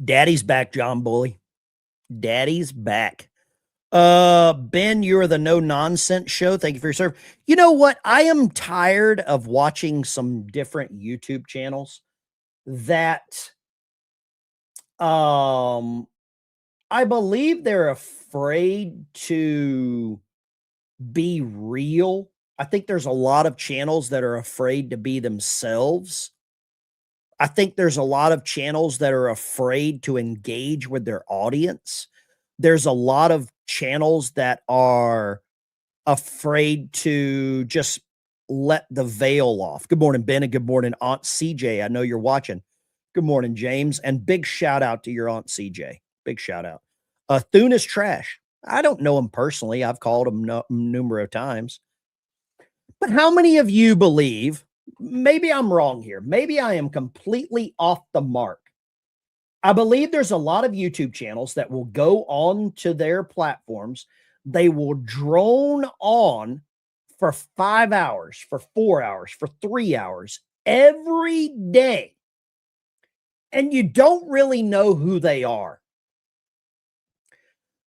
Daddy's back, John Bully. Daddy's back. Ben, you're the No Nonsense Show. Thank you for your service. You know what? I am tired of watching some different YouTube channels that I believe they're afraid to be real. I think there's a lot of channels that are afraid to be themselves. I think there's a lot of channels that are afraid to engage with their audience. There's a lot of channels that are afraid to just let the veil off. Good morning, Ben, and good morning, Aunt CJ. I know you're watching. Good morning, James, and big shout out to your Aunt CJ. Big shout out. Thune is trash. I don't know him personally. I've called him numerous times. But how many of you believe, maybe I'm wrong here, maybe I am completely off the mark. I believe there's a lot of YouTube channels that will go on to their platforms. They will drone on for 5 hours, for 4 hours, for 3 hours every day. And you don't really know who they are.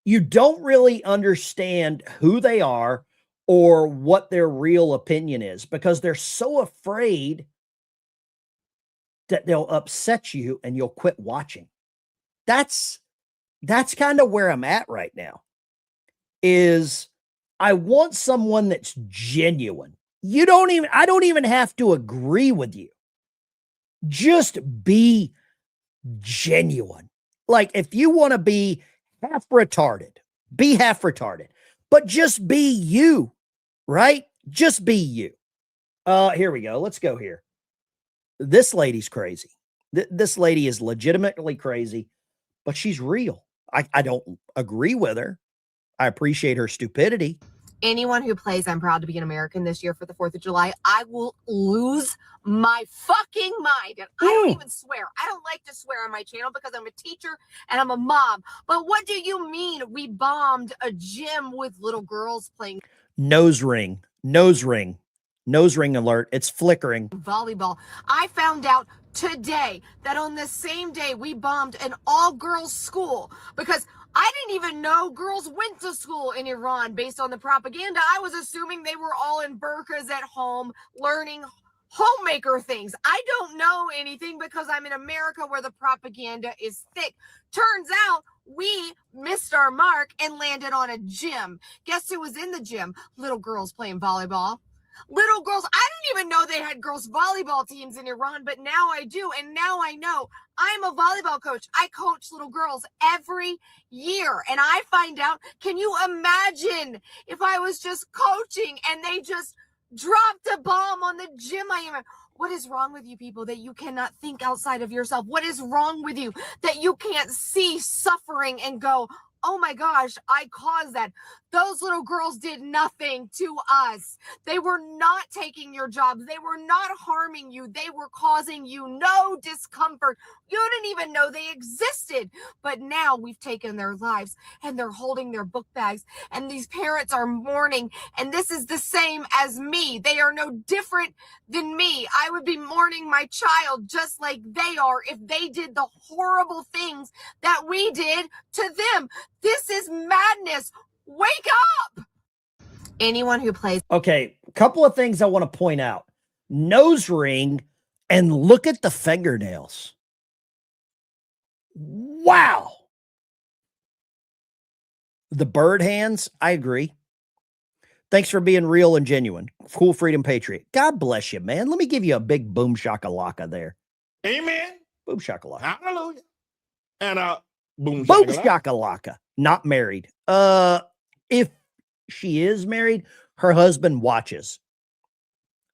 You don't really understand who they are or what their real opinion is because they're so afraid that they'll upset you and you'll quit watching. That's kind of where I'm at right now. Is I want someone that's genuine. I don't even have to agree with you. Just be genuine. Like if you want to be half retarded, be half retarded, but just be you, right? Just be you. Here we go. Let's go here. This lady's crazy. This lady is legitimately crazy, but she's real. I don't agree with her. I appreciate her stupidity. Anyone who plays I'm Proud to Be an American this year for the 4th of July, I will lose my fucking mind. And I don't even swear. I don't like to swear on my channel because I'm a teacher and I'm a mom. But what do you mean we bombed a gym with little girls playing Nose ring, nose ring, nose ring alert. It's flickering. volleyball? I found out today that on the same day we bombed an all-girls school because I didn't even know girls went to school in Iran based on the propaganda. I was assuming they were all in burqas at home learning homemaker things. I don't know anything because I'm in America where the propaganda is thick. Turns out we missed our mark and landed on a gym. Guess who was in the gym? Little girls playing volleyball. Little girls. I didn't even know they had girls volleyball teams in Iran, but now I do. And now I know. I'm a volleyball coach. I coach little girls every year. And I find out, can you imagine if I was just coaching and they just dropped a bomb on the gym I am in? What is wrong with you people that you cannot think outside of yourself? What is wrong with you that you can't see suffering and go, oh my gosh, I caused that. Those little girls did nothing to us. They were not taking your jobs. They were not harming you. They were causing you no discomfort. You didn't even know they existed. But now we've taken their lives and they're holding their book bags and these parents are mourning. And this is the same as me. They are no different than me. I would be mourning my child just like they are if they did the horrible things that we did to them. This is madness. Wake up! Anyone who plays. Okay, a couple of things I want to point out. Nose ring, and look at the fingernails. Wow. The bird hands, I agree. Thanks for being real and genuine. Cool Freedom Patriot. God bless you, man. Let me give you a big boom shakalaka there. Amen. Boom shakalaka. Hallelujah. And boom Boom shakalaka. shakalaka. Not married. If she is married, her husband watches.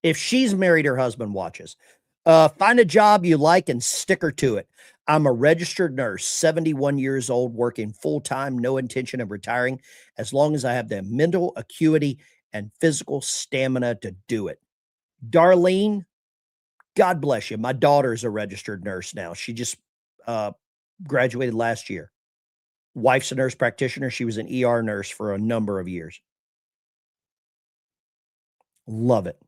If she's married, her husband watches. Find a job you like and stick her to it. I'm a registered nurse, 71 years old, working full-time, no intention of retiring, as long as I have the mental acuity and physical stamina to do it. Darlene, God bless you. My daughter's a registered nurse now. She just graduated last year. Wife's a nurse practitioner. She was an ER nurse for a number of years. Love it.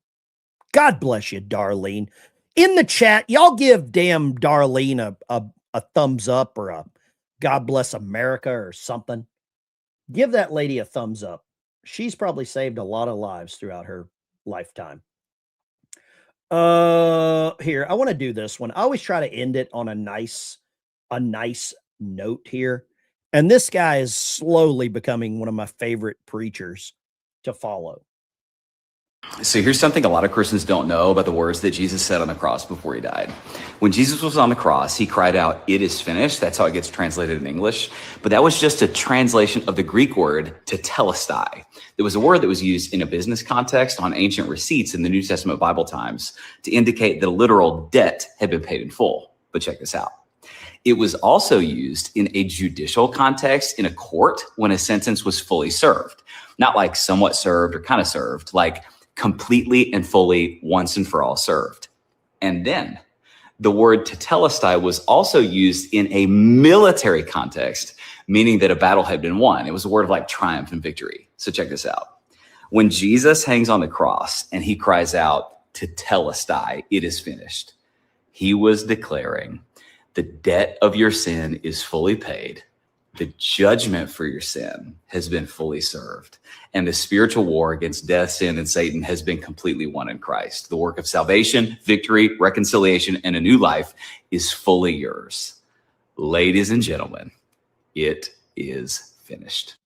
God bless you, Darlene. In the chat, y'all give damn Darlene a thumbs up or a God bless America or something. Give that lady a thumbs up. She's probably saved a lot of lives throughout her lifetime. Here, I want to do this one. I always try to end it on a nice note here. And this guy is slowly becoming one of my favorite preachers to follow. So here's something a lot of Christians don't know about the words that Jesus said on the cross before he died. When Jesus was on the cross, he cried out, "It is finished." That's how it gets translated in English. But that was just a translation of the Greek word tetelestai. It was a word that was used in a business context on ancient receipts in the New Testament Bible times to indicate that a literal debt had been paid in full. But check this out. It was also used in a judicial context in a court when a sentence was fully served. Not like somewhat served or kind of served, like completely and fully once and for all served. And then the word tetelestai was also used in a military context, meaning that a battle had been won. It was a word of like triumph and victory. So check this out. When Jesus hangs on the cross and he cries out, tetelestai, it is finished, he was declaring the debt of your sin is fully paid. The judgment for your sin has been fully served. And the spiritual war against death, sin, and Satan has been completely won in Christ. The work of salvation, victory, reconciliation, and a new life is fully yours. Ladies and gentlemen, it is finished.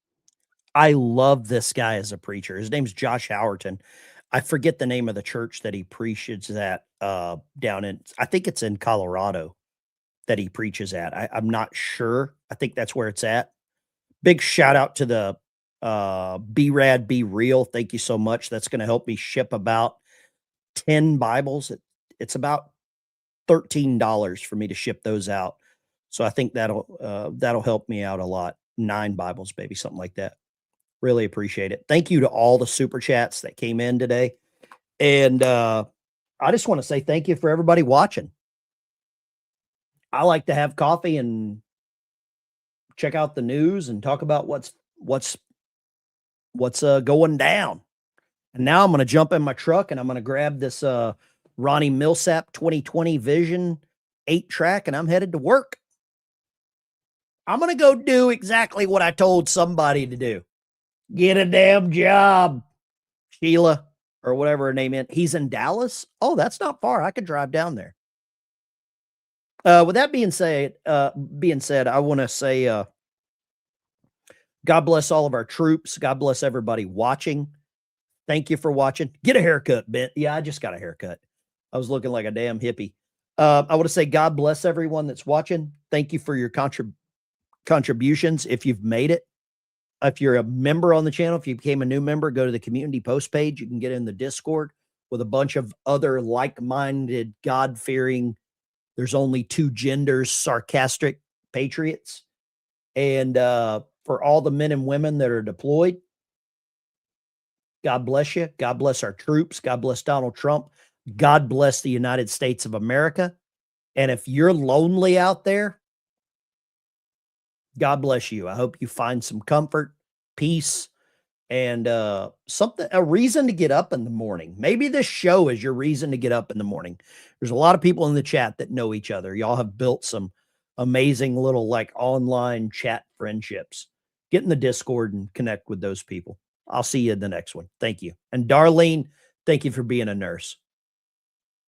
I love this guy as a preacher. His name's Josh Howerton. I forget the name of the church that he preaches at down in, I think it's in Colorado that he preaches at. I'm not sure. I think that's where it's at. Big shout out to the Be Rad, Be Real. Thank you so much. That's going to help me ship about 10 Bibles. It's about $13 for me to ship those out. So I think that'll help me out a lot. 9 Bibles, baby, something like that. Really appreciate it. Thank you to all the super chats that came in today. And I just want to say thank you for everybody watching. I like to have coffee and check out the news and talk about what's going down. And now I'm going to jump in my truck and I'm going to grab this Ronnie Millsap 2020 Vision 8-track and I'm headed to work. I'm going to go do exactly what I told somebody to do. Get a damn job. Sheila, or whatever her name is. He's in Dallas. Oh, that's not far. I could drive down there. With that being said, I want to say, God bless all of our troops. God bless everybody watching. Thank you for watching. Get a haircut, Ben. Yeah, I just got a haircut. I was looking like a damn hippie. I want to say God bless everyone that's watching. Thank you for your contributions. If you've made it, if you're a member on the channel, if you became a new member, go to the community post page. You can get in the Discord with a bunch of other like-minded, God-fearing, there's only 2 genders, sarcastic patriots. And for all the men and women that are deployed, God bless you. God bless our troops. God bless Donald Trump. God bless the United States of America. And if you're lonely out there, God bless you. I hope you find some comfort, peace, and a reason to get up in the morning. Maybe this show is your reason to get up in the morning. There's a lot of people in the chat that know each other. Y'all have built some amazing little like online chat friendships. Get in the Discord and connect with those people. I'll see you in the next one. Thank you. And Darlene, thank you for being a nurse.